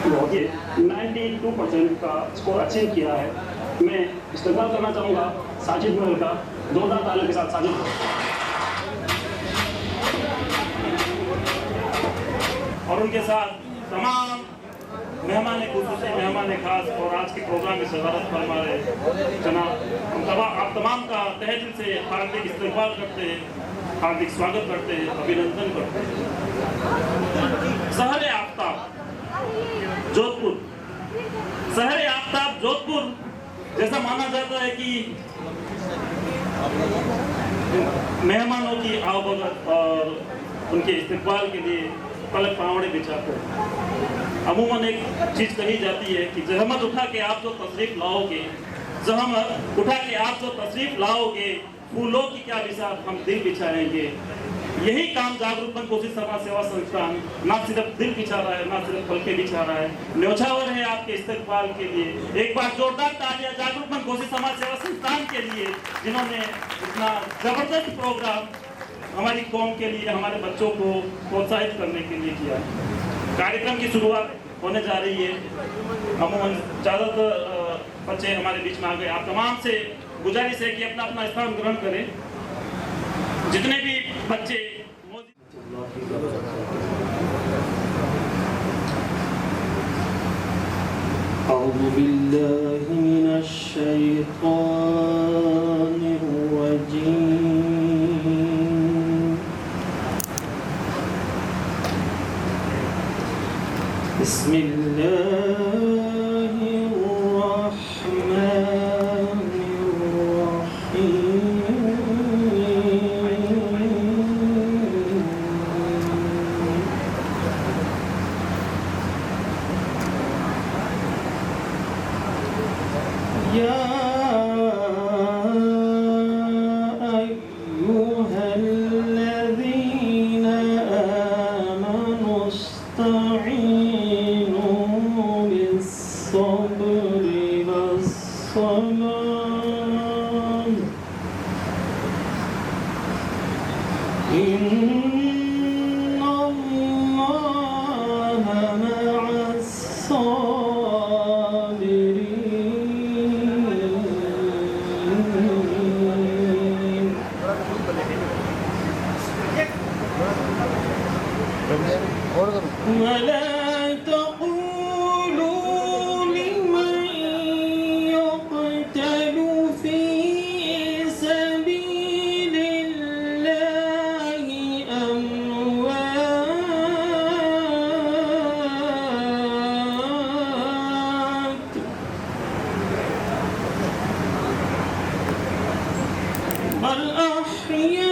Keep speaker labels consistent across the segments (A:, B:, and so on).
A: बहुत ही 92% का score achieve किया है। मैं इस्तेमाल करना चाहूँगा साजिद महल का, जोरदार तालियों के साथ साजिद। और उनके साथ तमाम मेहमान खुसूसी, मेहमान खास और आज के प्रोग्राम में सदारत फरमा रहे जनाब, आप तमाम का तहे दिल से हार्दिक इस्तकबाल करते हैं, हार्दिक स्वागत करते हैं, अभिनंदन करते हैं। शहर आफ्ताब जोधपुर, शहर आफ्ताब जोधपुर जैसा माना जाता है कि मेहमानों की आवभगत और उनके इस्तकबाल के लिए पलक पावड़े बिछाते हैं। अमूमन एक चीज कही जाती है कि जहमत उठा के आप जो तशरीफ लाओगे, जहमत उठा के आप जो तशरीफ लाओगे, फूलों की क्या बिसात हम दिल बिछाएंगे। यही काम जागरूक मन कोशिश समाज सेवा संस्थान ना सिर्फ दिल बिछा रहा है, ना सिर्फ पलके बिछा रहा है, न्योछावर है आपके इस्तकबाल के लिए। एक बार जोरदार तालियां जागरूक मन कोशिश समाज सेवा संस्थान के लिए, जिन्होंने इतना जबरदस्त प्रोग्राम हमारी कौम के लिए, हमारे बच्चों को प्रोत्साहित करने के लिए किया। कार्यक्रम की शुरुआत होने जा रही है। अमूमन ज़्यादातर बच्चे हमारे बीच में आ गए। आप तमाम से गुजारिश है कि अपना अपना स्थान ग्रहण करें। जितने भी बच्चे
B: अऊज़ु बिल्लाहि मिनश शैतानिर रजीम। बिस्मिल्लाहिर्रहमानिर्रहीम। या अय्युहल्लज़ीना आमनु इस्तईनु बिस्सब्रि वस्सलाह इन्नल्लाहा मअस-साबिरीन। वला तक़ूलू लिमन युक़तलु फ़ी सबीलिल्लाहि अम्वात बल अह्या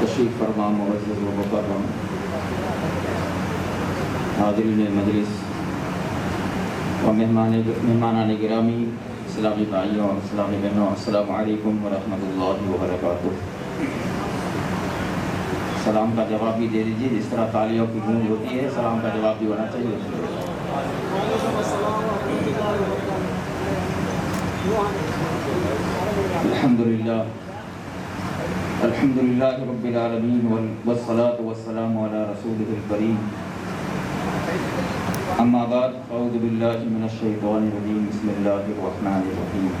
C: तशरीफ़ फरमा मुअज़्ज़ज़ व मुकर्रम हाज़रीन मजलिस व मेहमानान गिरामी, इस्लामी भाइयों और इस्लामी बहनों, अस्सलामु अलैकुम व रहमतुल्लाहि व बरकातुहू। सलाम का जवाब भी दे दीजिए, जिस तरह तालियों की गूंज होती है सलाम का जवाब भी होना चाहिए। अल्हम्दुलिल्लाह अल्हम्दुलिल्लाहि रब्बिल आलमीन वस्सलातु वस्सलामु अला रसूलिहिल करीम। अम्मा बाद, अऊज़ु बिल्लाहि मिनश शैतानिर रजीम, बिस्मिल्लाहिर रहमानिर रहीम।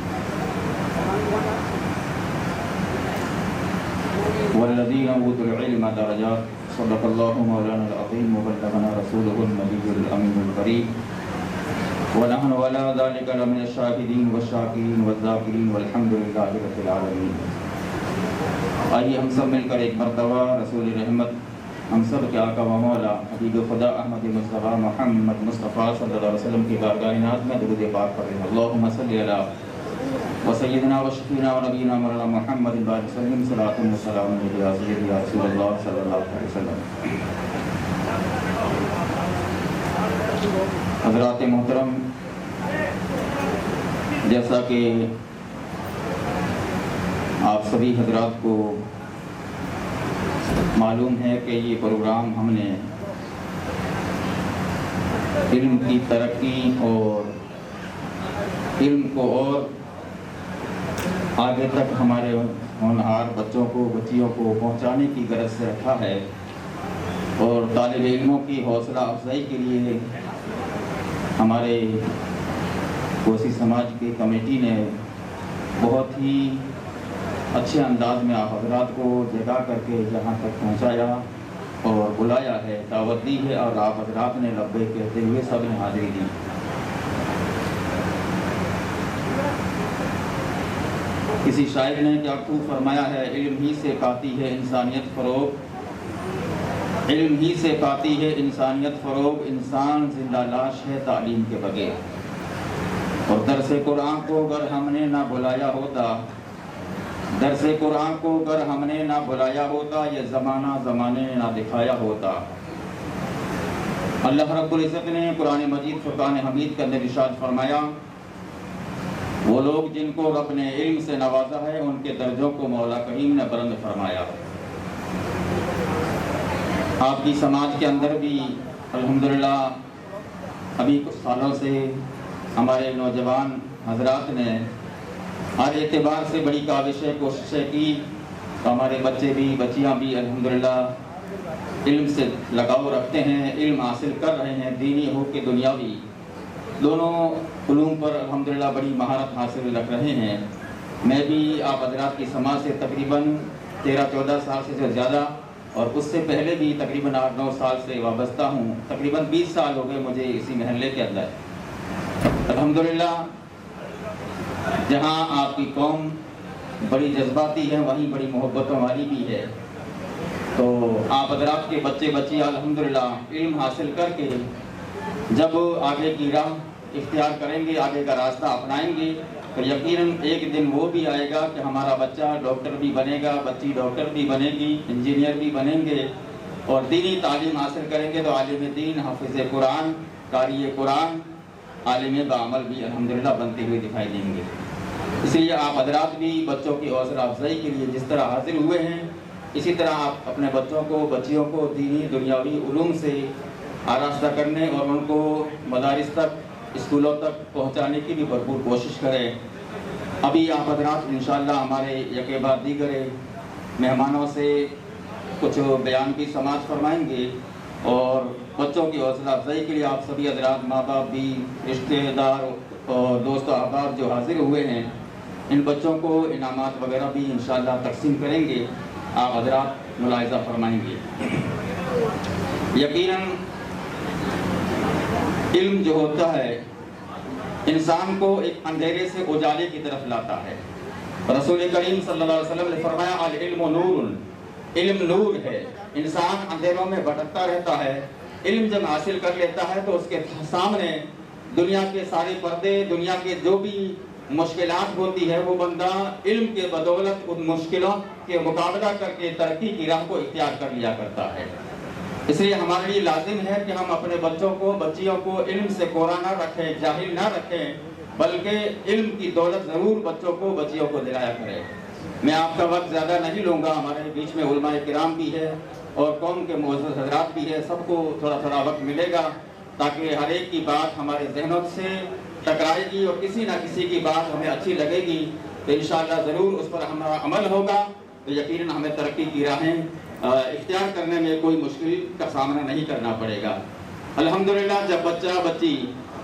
C: वल्लज़ीना ऊतुल इल्म दरजात, सदक़ल्लाहु मौलानाल अज़ीम व बल्लगना रसूलुहुन नबियुल अमीनुल करीम व नहनु अला ज़ालिका लमिनश शाहिदीन वश्शाकिरीन वज़्ज़ाकिरीन वल्हम्दुलिल्लाहि रब्बिल आलमीन। आइए हम सब मिलकर एक मरतबा रसूल रहमत, हम सब के आका व मौला हबीब खुदा अहमद मुस्तफ़ा मोहम्मद मुस्तफ़ा सल्लल्लाहु अलैहि वसल्लम की बारगाह नाज़ में दुरूद पाक पढ़ें। अल्लाहुम्मा सल्लि अला व सय्यिदना व शफ़ीना व नबीना मौलाना मुहम्मद व सल्लिम सलातुन व सलामुन या सय्यदी या रसूलल्लाह सल्लल्लाहु अलैहि वसल्लम। हज़रात मोहतरम, जैसा कि आप सभी हजरात को मालूम है कि ये प्रोग्राम हमने इल्म की तरक्की और इल्म को और आगे तक हमारे होनहार बच्चों को बच्चियों को पहुंचाने की गरज से रखा है और तालिब इल्मों की हौसला अफजाई के लिए हमारे कोसी समाज की कमेटी ने बहुत ही अच्छे अंदाज में आप हजरात को जगा करके यहाँ तक पहुँचाया और बुलाया है, दावत दी है और आप हजरात ने लब्बे कहते हुए सब ने हाजिरी दी। किसी शायर ने क्या खूब फरमाया है, इल्म ही से पाती है इंसानियत फ़रोग, इल्म ही से पाती है इंसानियत फ़रोग, इंसान जिंदा लाश है तालीम के बगैर। और दरसे कुरान को अगर हमने ना बुलाया होता, दरसे कुरान को अगर हमने ना बुलाया होता, ये ज़माना ज़माने ने ना दिखाया होता। अल्लाह रब्बुल इज़्ज़त ने कुरान मजीद फुरकान हमीद के अंदर इरशाद फरमाया, वो लोग जिनको रब ने इल्म से नवाजा है उनके दर्जों को मौला करीम ने बुलंद फरमाया। आपकी समाज के अंदर भी अल्हम्दुलिल्लाह अभी कुछ सालों से हमारे नौजवान हजरात ने हर एतबार से बड़ी काविशें कोशिशें की, तो हमारे बच्चे भी बच्चियां भी अल्हम्दुलिल्लाह इल्म से लगाव रखते हैं, इल्म हासिल कर रहे हैं, दीनी हो के दुनियावी दोनों उलूम पर अल्हम्दुलिल्लाह बड़ी महारत हासिल रख रहे हैं। मैं भी आप हजरात की समाज से तकरीबन 13-14 साल से ज़्यादा और उससे पहले भी तकरीबन 8-9 साल से वाबस्ता हूँ। तकरीबन 20 साल हो गए मुझे इसी महल्ले के अंदर। अल्हम्दुलिल्लाह जहाँ आपकी कौम बड़ी जज्बाती है वहीं बड़ी मोहब्बतों वाली भी है। तो आप हजरात के बच्चे बच्चियाँ अल्हम्दुलिल्लाह इल्म हासिल करके जब आगे की राह इख्तियार करेंगे, आगे का रास्ता अपनाएंगे, तो यकीनन एक दिन वो भी आएगा कि हमारा बच्चा डॉक्टर भी बनेगा, बच्ची डॉक्टर भी बनेगी, इंजीनियर भी बनेंगे और दीनी तालीम हासिल करेंगे तो आलिम दीन, हाफिज़ कुरान, कारी कुरान, आलिम बामल भी अल्हम्दुलिल्लाह बनते हुए दिखाई देंगे। इसलिए आप हजरात भी बच्चों की हौसला अफजाई के लिए जिस तरह हाजिर हुए हैं, इसी तरह आप अपने बच्चों को बच्चियों को दीनी दुनियावी उलूम से आरास्ता करने और उनको मदारिस तक, स्कूलों तक पहुंचाने की भी भरपूर कोशिश करें। अभी आप हजरात इंशाअल्लाह हमारे यके बाद दीगरे मेहमानों से कुछ बयान की समाअत फरमाएंगे और बच्चों की हौसला अफजाई के लिए आप सभी हजरात, माँ बाप भी, रिश्तेदार और दोस्त अहबाब जो हाजिर हुए हैं, इन बच्चों को इनामात वगैरह भी इंशाअल्लाह तकसीम करेंगे। आप हजरात मुलाहिज़ा फरमाएंगे। यकीनन इल्म जो होता है इंसान को एक अंधेरे से उजाले की तरफ लाता है। रसूल करीम सल्लल्लाहु अलैहि वसल्लम ने फरमाया, अल इल्मु नूरुन, इल्म नूर है। इंसान अंधेरों में भटकता रहता है, इल्म जब हासिल कर लेता है तो उसके सामने दुनिया के सारे पर्दे, दुनिया के जो भी मुश्किलात होती है, वो बंदा इल्म के बदौलत उन मुश्किलों के मुकाबला करके तरक्की की राह को इख्तियार कर लिया करता है। इसलिए हमारे लिए लाजिम है कि हम अपने बच्चों को, बच्चियों को इल्म से कोरा ना रखें, जाहिल ना रखें, बल्कि इल्म की दौलत ज़रूर बच्चों को, बच्चियों को दिलाया करें। मैं आपका वक्त ज़्यादा नहीं लूँगा, हमारे बीच में उलमाए किराम भी है और कौम के मुअज़्ज़ज़ हज़रात भी है, सबको थोड़ा थोड़ा वक्त मिलेगा ताकि हर एक की बात हमारे जहनों से टकराएगी और किसी ना किसी की बात हमें अच्छी लगेगी तो इंशाअल्लाह ज़रूर उस पर हमारा अमल होगा, तो यकीनन हमें तरक्की की राहें इख्तियार करने में कोई मुश्किल का सामना नहीं करना पड़ेगा। अल्हम्दुलिल्लाह, जब बच्चा बच्ची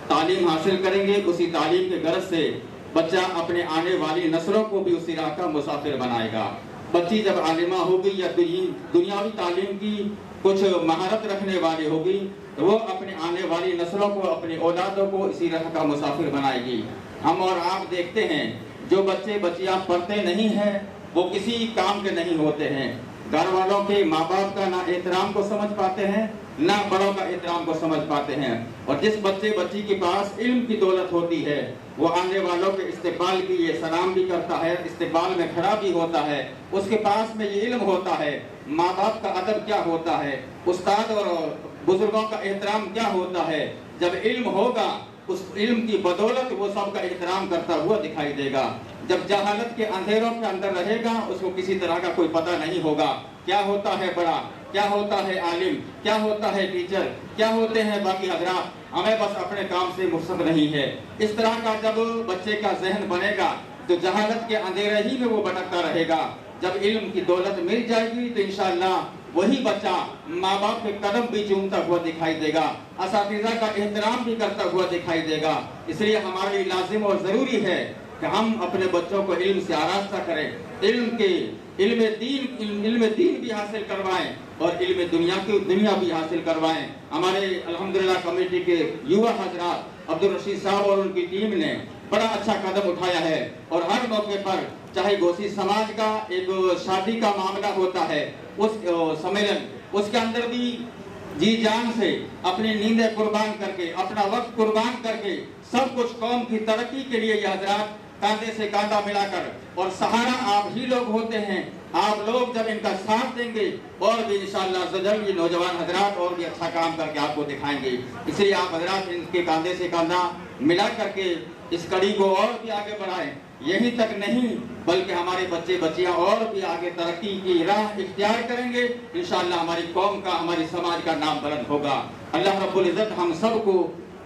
C: तालीम हासिल करेंगे, उसी तालीम के गर्ज से बच्चा अपने आने वाली नस्लों को भी उसी राह का मुसाफिर बनाएगा। बच्ची जब आलिमा होगी या दुनियावी तालीम की कुछ महारत रखने वाली होगी तो वो अपने आने वाली नस्लों को, अपनी औलादों को इसी राह का मुसाफिर बनाएगी। हम और आप देखते हैं जो बच्चे बच्चियां पढ़ते नहीं हैं वो किसी काम के नहीं होते हैं। घर वालों के, माँ बाप का ना एहतराम को समझ पाते हैं, ना बड़ों का एहतराम को समझ पाते हैं। और जिस बच्चे बच्ची के पास इल्म की दौलत होती है वो आने वालों के इस्तेक़बाल की ये सलाम भी करता है, इस्तेक़बाल में खड़ा भी होता है, उसके पास में ये इल्म होता है, माँ बाप का अदब क्या होता है, उस्ताद और बुजुर्गों का एहतराम क्या होता है। जब इल्म होगा उस इल्म की बदौलत वो सबका एहतराम करता हुआ दिखाई देगा। जब जहालत के अंधेरों के अंदर रहेगा उसको किसी तरह का कोई पता नहीं होगा क्या होता है बड़ा, क्या होता है आलिम, क्या होता है टीचर, क्या होते हैं बाकी हजरात, हमें बस अपने काम से फुर्सत नहीं है। इस तरह का जब बच्चे का जहन बनेगा तो जहालत के अंधेरे ही में वो भटकता रहेगा। जब इल्म की दौलत मिल जाएगी तो इंशाअल्लाह वही बच्चा माँ बाप के कदम भी चूमता हुआ दिखाई देगा, असातिज़ा का एहतराम भी करता हुआ दिखाई देगा। इसलिए हमारे लिए लाजिम और ज़रूरी है कि हम अपने बच्चों को इल्म से आरास्ता करें, इल्म दीन भी हासिल करवाएं और इल्म दुनिया भी हासिल करवाएं। हमारे अल्हम्दुलिल्लाह कमेटी के युवा हजरात अब्दुल रशीद साहब और उनकी टीम ने बड़ा अच्छा कदम उठाया है और हर मौके पर, चाहे गोसी समाज का एक शादी का मामला होता है, उस सम्मेलन, उसके अंदर भी जी जान से अपनी नींदें कुर्बान करके, अपना वक्त कुर्बान करके सब कुछ कौम की तरक्की के लिए ये हजरात कांधे से कांधा मिलाकर, और सहारा आप ही लोग होते हैं। आप लोग जब इनका साथ देंगे और भी इंशाअल्लाह अज़्ज़वजल ये नौजवान हजरात और भी अच्छा काम करके आपको दिखाएंगे। इसलिए आप हजरात इनके कांधे से कांधा मिला करके इस कड़ी को और भी आगे बढ़ाएं। यहीं तक नहीं बल्कि हमारे बच्चे बच्चियां और भी आगे तरक्की की राह इख्तियार करेंगे। इंशाअल्लाह हमारी कौम का, हमारी समाज का नाम बुलंद होगा। अल्लाह रब्बुल इज़्ज़त हम सबको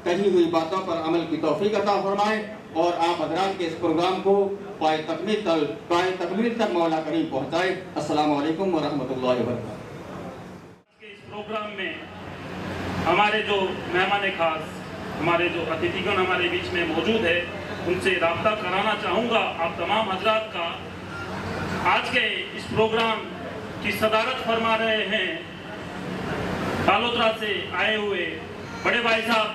C: कही हुई बातों पर अमल की तौफीक अता फरमाए और आप हजरात के इस प्रोग्राम को पाए तकमील तक मौला करीम पहुँचाए। अस्सलामु अलैकुम व रहमतुल्लाहि व बरकातहू।
A: इस प्रोग्राम में हमारे जो मेहमान खास, हमारे जो अतिथिगण हमारे बीच में मौजूद है, उनसे राब्ता कराना चाहूँगा आप तमाम हजरात का। आज के इस प्रोग्राम की सदारत फरमा रहे हैं बालोतरा से आए हुए बड़े भाई साहब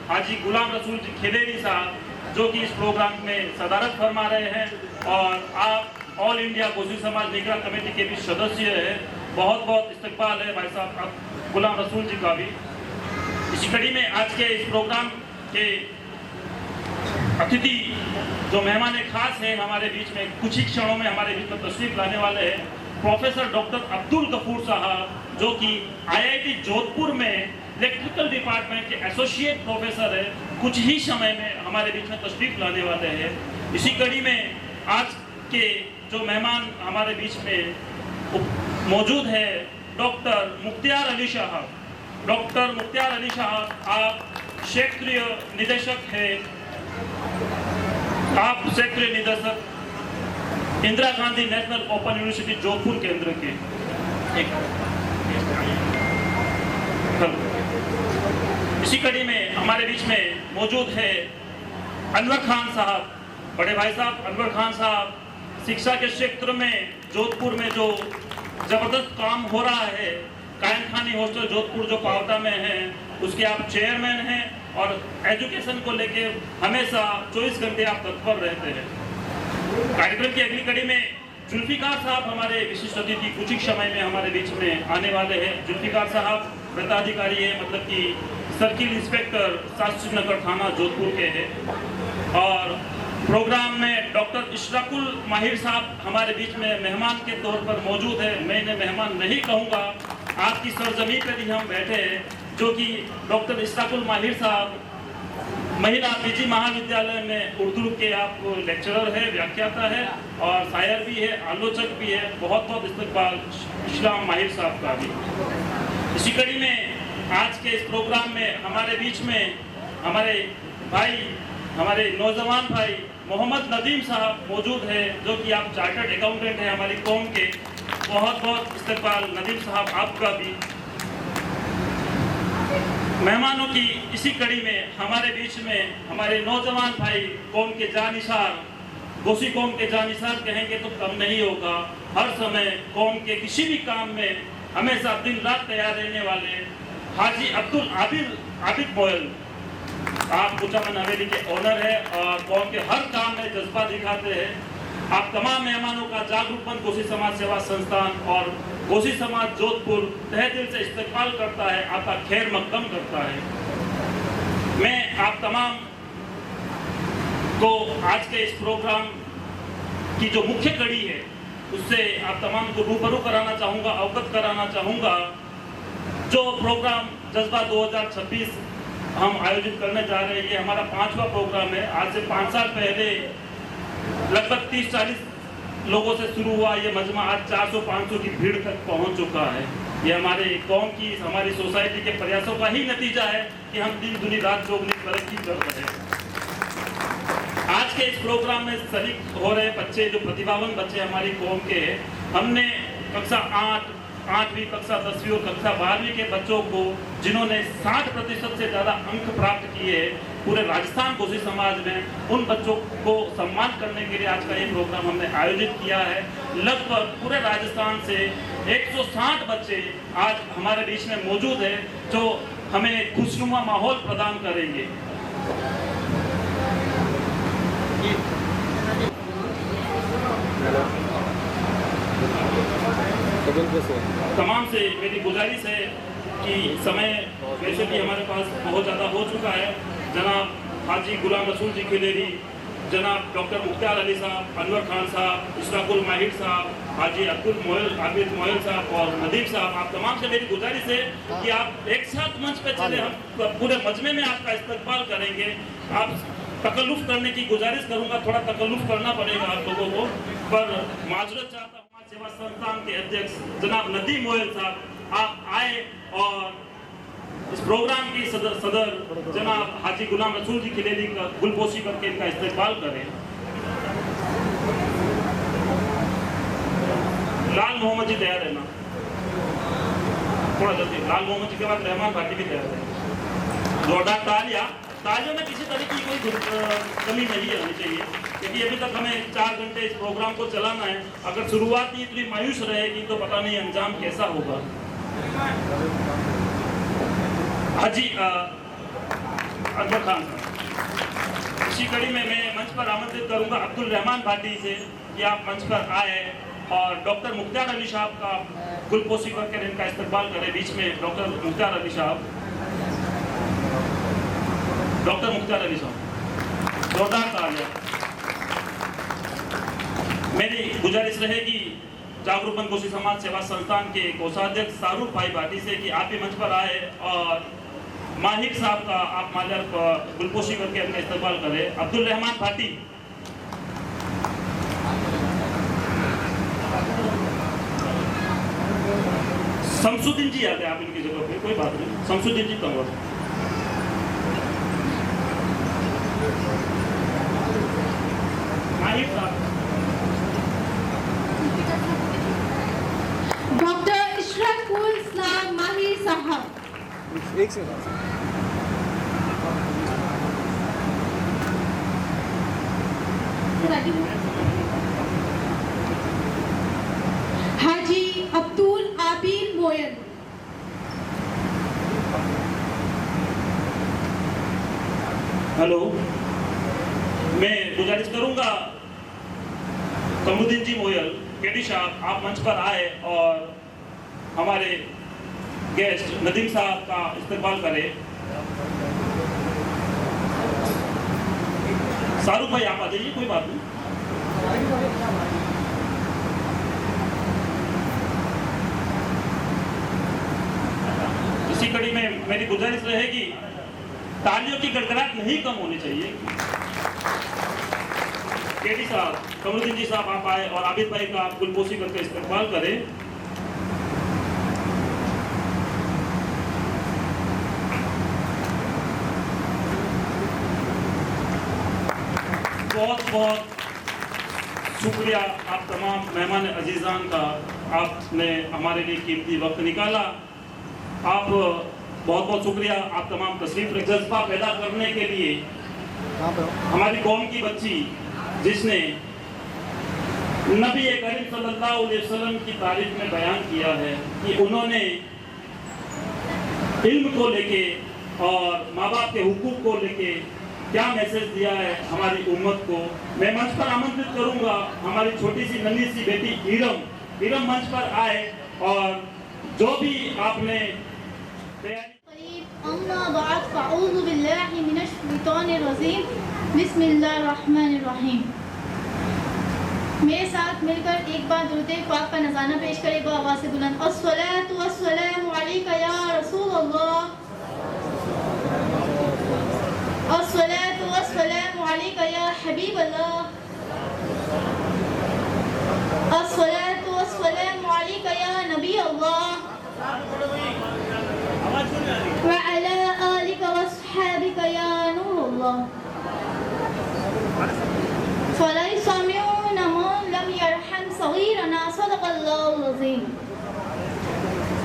A: हाजी गुलाम रसूल जी खेलेरी साहब, जो कि इस प्रोग्राम में सदारत फरमा रहे हैं। और आप ऑल इंडिया गोसी समाज निगरान कमेटी के भी सदस्य हैं। बहुत बहुत इस्तकबाल है भाई साहब गुलाम रसूल जी का भी। इसी कड़ी में आज के इस प्रोग्राम के अतिथि जो मेहमान खास हैं हमारे बीच में, कुछ ही क्षणों में हमारे बीच में तशरीफ लाने वाले हैं प्रोफेसर डॉक्टर अब्दुल गफूर साहब, जो कि IIT जोधपुर में इलेक्ट्रिकल डिपार्टमेंट के एसोसिएट प्रोफेसर है। कुछ ही समय में हमारे बीच में तशरीफ लाने वाले हैं। इसी कड़ी में आज के जो मेहमान हमारे बीच में मौजूद है डॉक्टर मुख्तियार अली साहब। डॉक्टर मुख्तियार अली साहब आप क्षेत्रीय निदेशक है, आप क्षेत्रीय निदेशक Indira Gandhi national open university Jodhpur केंद्र के। इसी कड़ी में हमारे बीच में मौजूद है अनवर खान साहब। बड़े भाई साहब अनवर खान साहब शिक्षा के क्षेत्र में जोधपुर में जो जबरदस्त काम हो रहा है, कायम खानी हॉस्टल जोधपुर जो पावटा में है, उसके आप चेयरमैन हैं और एजुकेशन को लेके हमेशा 24 घंटे आप तत्पर रहते हैं। कार्यक्रम की अगली कड़ी में जुल्फिकार साहब हमारे विशिष्ट अतिथि कुछ ही समय में हमारे बीच में आने वाले हैं। जुल्फिकार साहब वृत्ताधिकारी है, मतलब कि सर्किल इंस्पेक्टर शास्त्री नगर थाना जोधपुर के हैं। और प्रोग्राम में डॉक्टर इशरकुल माहिर साहब हमारे बीच में मेहमान के तौर पर मौजूद है। मैं इन्हें मेहमान नहीं कहूँगा, आपकी सरजमी पर ही हम बैठे हैं, जो कि डॉक्टर इशरकुल माहिर साहब महिला पीजी महाविद्यालय में उर्दू के आप लेक्चरर है, व्याख्याता है और शायर भी है, आलोचक भी है। बहुत बहुत इस्तकबाल इस्लाम माहिर साहब का भी। इसी कड़ी में आज के इस प्रोग्राम में हमारे बीच में हमारे भाई, हमारे नौजवान भाई मोहम्मद नदीम साहब मौजूद है, जो कि आप चार्टर्ड अकाउंटेंट हैं हमारी कौम के। बहुत बहुत इस्तकबाल नदीम साहब आपका भी। मेहमानों की इसी कड़ी में हमारे बीच में हमारे नौजवान भाई कौम के जानिसार, गोसी कौम के जानिसार कहेंगे तो कम नहीं होगा। हर समय कौम के किसी भी काम में हमेशा दिन रात तैयार रहने वाले हाजी अब्दुल आबिद मोयल, आप कुचामन हवेली के ओनर है और कौम के हर काम में जज्बा दिखाते हैं। आप तमाम मेहमानों का जागरूकपन गोसी समाज सेवा संस्थान और गोसी समाज जोधपुर तहे दिल से इस्तकबाल करता है, आपका खैर मकदम करता है। मैं आप तमाम को आज के इस प्रोग्राम की जो मुख्य कड़ी है उससे आप तमाम को रूबरू कराना चाहूँगा, अवगत कराना चाहूँगा। जो प्रोग्राम जज्बा 2026 हम आयोजित करने जा रहे हैं, ये हमारा 5वां प्रोग्राम है। आज से 5 साल पहले लगभग 30-40 लोगों से शुरू हुआ ये मजमा आज 400-500 की भीड़ तक पहुंच चुका है। ये हमारे कौम की, हमारी सोसाइटी के प्रयासों का ही नतीजा है कि हम दिन दुनी रात चौगुनी तरक्की कर रहे हैं। आज के इस प्रोग्राम में शरीक हो रहे बच्चे, जो प्रतिभावान बच्चे हमारी कौम के हैं, हमने कक्षा 8वीं, कक्षा 10वीं और कक्षा 12वीं के बच्चों को, जिन्होंने 60% से ज़्यादा अंक प्राप्त किए पूरे राजस्थान गोसी समाज में, उन बच्चों को सम्मान करने के लिए आज का ये प्रोग्राम हमने आयोजित किया है। लगभग पूरे राजस्थान से 160 बच्चे आज हमारे बीच में मौजूद है, जो हमें खुशनुमा माहौल प्रदान करेंगे। तमाम से मेरी गुजारिश है कि समय वैसे भी हमारे पास बहुत ज़्यादा हो चुका है। जनाब हाजी गुलाम रसूल जी खिलेरी, जनाब डॉक्टर मुख्तार अली साहब, अनवर खान साहब, इशरकुल माहिर साहब, हाजी अब्दुल आबिद मोयल साहब और नदीम साहब, आप तमाम से मेरी गुजारिश है कि आप एक साथ मंच पे चले, हम पूरे मजमे में आपका इस्तकबाल करेंगे। आप तकल्लुफ़ करने की गुजारिश करूँगा, थोड़ा तकल्लुफ़ करना पड़ेगा आप लोगों को, पर माजरत चाहता हूँ सेवा संस्थान के अध्यक्ष जनाब नदीम मोयल साहब, आप आए और इस प्रोग्राम की सदर जनाब हाजी गुलाम रसूल जी खिलेरी का गुलपोशी करके इनका इस्तकबाल करें। लाल मोहम्मद जी तैयार रहना, थोड़ा जल्दी। लाल मोहम्मद जी के बाद रहमान भाटी भी तैयार है। जोरदार तालियों में किसी तरह की कोई कमी नहीं होनी चाहिए, क्योंकि अभी तक हमें 4 घंटे इस प्रोग्राम को चलाना है। अगर शुरुआत ही इतनी मायूस रहेगी तो पता नहीं अंजाम कैसा होगा। हाजी अनवर खान साहब, इसी कड़ी में मैं मंच पर आमंत्रित करूंगा अब्दुल रहमान भाटी से कि आप मंच पर आए और डॉक्टर मुख्तार अली साहब का गुलपोशी करके इनका इस्तकबाल करें। बीच में डॉक्टर मुख्तार अली साहब, डॉक्टर मुख्तार अली साहब, जोरदार तालियां। मेरी गुजारिश रहेगी जागरूकपन गोसी समाज सेवा संस्थान के कोषाध्यक्ष शाहरुख भाई भाटी से कि आप भी मंच पर आए और माहिर साहब का आप माल्यार्प गुलपोशी करके अपना इस्तकबाल करें। अब्दुल रहमान भाटी, शमसुद्दीन जी आते हैं आप इनकी जगह पे, कोई बात नहीं, शमसुद्दीन जी तंवर। माहिर साहब,
D: डॉक्टर इशरकुल इस्लाम माहिर साहब,
E: एक सेकंड।
D: हाजी अब्दुल आबिद मोयल,
A: हेलो, मैं गुजारिश करूंगा कमरुद्दीन जी मोयल केडी साहब, आप मंच पर आए और हमारे गेस्ट नदीम साहब का इस्तकबाल करें। शाहरुख भाई आप आ जाइए, कोई बात नहीं। इसी कड़ी में मेरी गुजारिश रहेगी, तालियों की गड़गड़ाहट नहीं कम होनी चाहिए। केडी साहब, कमरुद्दीन जी साहब आप आए और आबिद भाई का गुलपोशी करके इस्तेमाल करें। बहुत बहुत शुक्रिया आप तमाम मेहमान अजीज़ान का, आपने हमारे लिए कीमती वक्त निकाला। आप बहुत बहुत शुक्रिया आप तमाम तशरीफ जज्बा पैदा करने के लिए। हमारी कौम की बच्ची जिसने नबी करीम सल्लल्लाहु अलैहि वसल्लम की तारीफ में बयान किया है कि उन्होंने इल्म को लेके और माँ बाप के हुकूक को लेके क्या मैसेज दिया है हमारी उम्मत को। मैं मंच पर आमंत्रित करूंगा हमारी छोटी सी नन्ही सी बेटी इरम मंच पर आए और जो भी आपने
E: मेरे साथ मिलकर एक बार दुरूद पाक का नज़ाना पेश करेगा आवाज़ से बुलंद। अस्सलातु वस्सलामु अलैका या रसूल अल्लाह, अस्सलातु वस्सलामु अलैका या हबीब अल्लाह, अस्सलातु वस्सलामु अलैका या नबी अल्लाह व अला आलिका व अस्हाबिका या नूर अल्लाह। फला युसमिऊना मन लम यरहम सगीरना सदक़ल्लाहुल अज़ीम।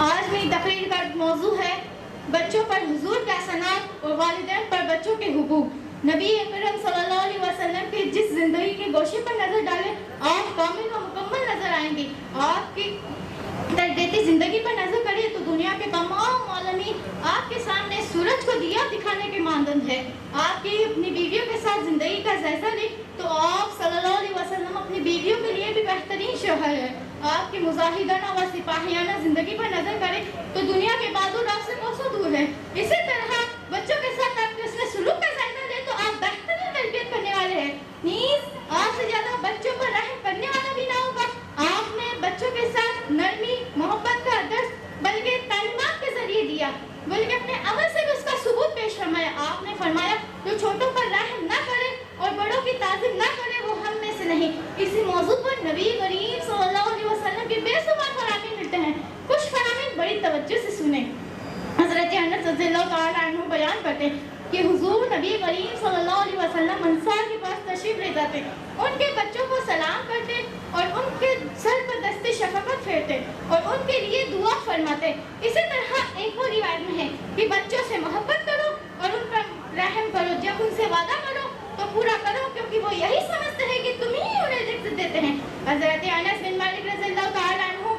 E: आज मेरी तकरीर का मौजू है बच्चों पर हुजूर का सनात और वालिदैन पर बच्चों के हुकूक। नबी अकरम सल्लल्लाहु अलैहि वसल्लम की जिस जिंदगी के गोशे पर नजर डालें आप कामिल व मुकम्मल नजर आएंगे। आपकी तरदेती जिंदगी पर नजर करें तो दुनिया के तमाम आलमी आपके सामने सूरज को दिया दिखाने के मानदंड है। आपकी अपनी बीवियों के साथ जिंदगी का जायजा लें तो आप सल्लल्लाहु अलैहि वसल्लम अपनी बीवियों के लिए भी बेहतरीन शोहर है। आपकी मुजाहिदाना व सिपाहियाना जिंदगी पर नजर करें तो दुनिया के बादुर आपसे कोसों दूर है। इसी तरह बच्चों के साथ आपके उसने सुलूक का जायजा लें तो आप बेहतरीन तरबियत करने वाले हैं। नीज आपसे ज्यादा बच्चों पर रहम करने वाला भी ना होगा। आपने बच्चों के साथ नरमी मोहब्बत का दर्स बल्कि तालीमात के जरिए दिया, बल्कि अपने अमल से भी उसका सबूत पेश फरमाया। आपने फरमाया जो छोटों पर रहम ना करे और बड़ों की ताज़ीम ना करे वो हम में से नहीं। इसी मौजू पर नबी करीम सल्लल्लाहु अलैहि वसल्लम के बेशुमार फरामीन मिलते हैं। कुछ फरामीन बड़ी तवज्जो से सुने। हज़रत अनस रज़ियल्लाहु ताला अन्हु बयान करते हैं कि हुजूर नबी करीम सल्लल्लाहु अलैहि वसल्लम अंसार के पास तशरीफ ले जाते, उनके बच्चों को सलाम करते और उनके सर पर दस्ते शफ़क़त फेरते और उनके लिए दुआ फरमाते। इसी तरह एक और रिवायत में है कि बच्चों से मोहब्बत करो और उन पर रहम करो। जब उनसे वादा करो तो पूरा करो क्योंकि वो यही समझते हैं कि तुम ही उन्हें रिज़्क़ देते हैं। हज़रत अनस बिन मालिक रज़ियल्लाहु ताला अन्हु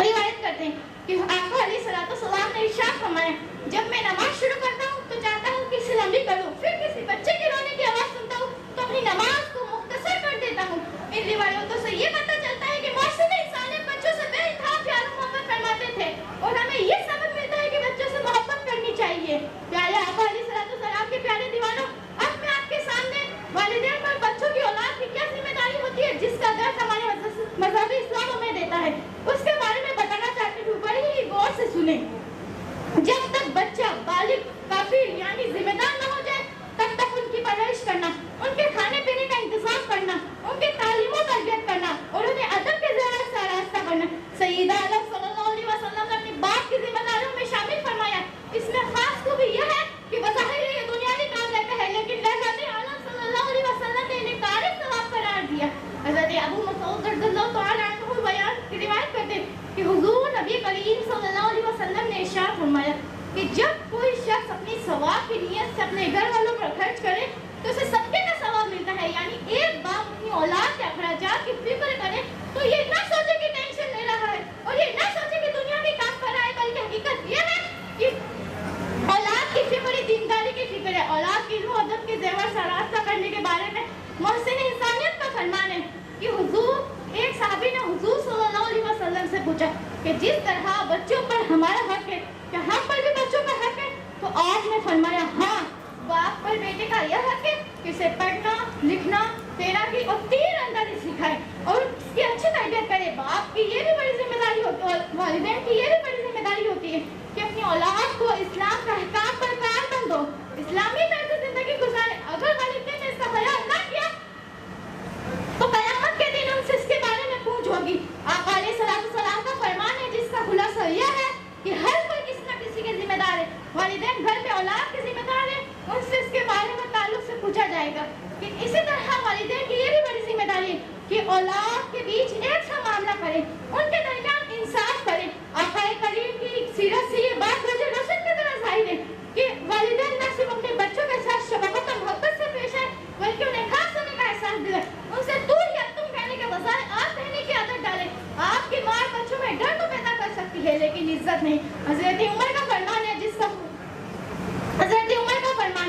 E: रिवायत करते हैं कि आका अलैहिस्सलातु वस्सलाम ने इरशाद फरमाया जब मैं नमाज शुरू करता हूँ तो चाहता हूँ कि लंबी करूँ, फिर किसी बच्चे के रोने की आवाज़ सुनता हूँ तो अपनी नमाज को मुख्तसर कर देता हूँ। इन रिवायतों से ये पता चलता है कि मौसम इंसानियत बच्चों से बेइंतहा प्यार और मोहब्बत फरमाते थे और हमें ये सबक मिलता है कि बच्चों से मोहब्बत करनी चाहिए। प्यारे आका अलैहिस्सलातु वस्सलाम के प्यारे दीवानों, अब मैं आपके सामने वालिदैन पर बच्चों की औलाद की क्या जिम्मेदारी होती है जिसका दर्ज हमारे मज़हबी इस्लाम हमें देता है, उसके बारे में बताना चाहती हूँ। बड़ी ही गौर से सुने। जब तक बच्चा बालिग काफिर यानी जिम्मेदार न हो जाए तब तक उनकी परवरिश करना, उनके खाने पीने का इंतजाम करना, उनके तालीम और तरबियत करना और उन्हें अदब के ज़रिए से रास्ता करना सय्यदा आलम सल्लल्लाहु अलैहि वसल्लम ने अपने बाप की जिम्मेदारियों में शामिल फरमाया। इसमें खास खूबी यह है कि बज़ाहिर ये दुनियावी काम रहता है लेकिन रहमत आलम सल्लल्लाहु अलैहि वसल्लम ने इन्हें कारी सवाब करार दिया। हज़रत अबू मसऊद रज़ियल्लाहु ताला अन्हु बयान की रिवायत करते हैं कि हुजूर नबी करीम सल्लल्लाहु अलैहि वसल्लम ने इरशाद फरमाया कि जब कोई शख्स अपनी सवाब की नियत से अपने घर वालों पर खर्च करे तो उसे सबके का सवाब मिलता है। यानी एक बाप अपनी औलाद के अखराजात की फिक्र करे तो ये ना सोचे कि टेंशन ले रहा है और ये ना सोचे कि दुनिया में काम कर रहा है, बल्कि हकीकत ये है कि औलाद की फिक्र दीनदारी की फिक्र है। औलाद की रूह अदब के जेवर से रास्ता करने के बारे में मोहसिन इंसानियत का फरमान है कि हुजूर एक साहबी ने हुजूर सल्लल्लाहु अलैहि वसल्लम से पूछा कि जिस तरह बच्चों पर हमारा हक है क्या हम पर भी बच्चों का हक है? तो आपने फरमाया हाँ, बाप पर बेटे का यह हक है कि उसे पढ़ना लिखना तैराकी और तीर अंदाजी सिखाए और उसकी अच्छी तरबियत करे। बाप की ये भी बड़ी जिम्मेदारी होती है और वालिदैन की ये भी बड़ी जिम्मेदारी होती है कि अपनी औलाद को इस्लाम का अहकाम पर कारबंद हो, इस्लामी तौर से जिंदगी गुजारे। अगर वालिदैन ने इसका ख्याल न किया तो कयामत के दिन उनसे इसके बारे में पूछ होगी। आका अलैहिस्सलाम का फरमान है जिसका खुलासा यह है कि हर कोई किसी न किसी के जिम्मेदार है। वालिदैन घर में औलाद के जिम्मेदार है, उनसे इसके बारे में ताल्लुक से पूछा जाएगा। कि इसी तरह वालिदैन की ये भी बड़ी जिम्मेदारी है कि औलाद के बीच एक सा मामला करें, उनके दरमियान इंसाफ करें। आका करीम की सीरत से ये बात रोज़े रोशन की तरह जाहिर है कि वालिदैन न सिर्फ अपने बच्चों के साथ शफकत और मोहब्बत से पेश आए बल्कि उन्हें खास होने का एहसास दिलाए, उनसे तू या तुम कहने के बजाय आप कहने की आदत डालें। आपकी माँ बच्चों में डर तो पैदा कर सकती है लेकिन इज्जत नहीं। हज़रत उमर का फरमान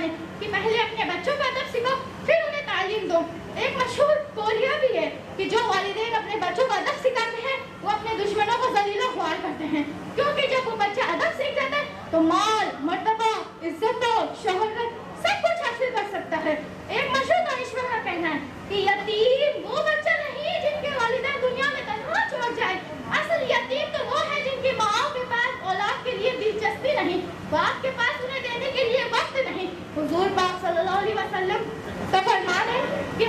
E: है कि पहले अपने बच्चों को अदब सिखाओ फिर उन्हें तालीम दो। एक मशहूर कौल यह भी है कि जो वालिदैन अपने बच्चों को अदब सिखाते हैं वो अपने दुश्मनों को ज़लील ख्वार करते हैं, क्योंकि जब वो बच्चा अदब सीख जाता है तो माल मर्तबा इज्जत शोहरत सब कुछ हासिल कर सकता है। एक मशहूर दानिश्वर का कहना है कि यतीम वो बच्चा नहीं जिनके वालिदैन दुनिया में तन्हा छोड़ जाए, असल यतीम तो वो है जिनकी माओ के पास औलाद के लिए दिलचस्पी नहीं, बाप के पास उन्हें देने के लिए वक्त नहीं। हुजूर पाक सल्लल्लाहु अलैहि वसल्लम का फरमान है कि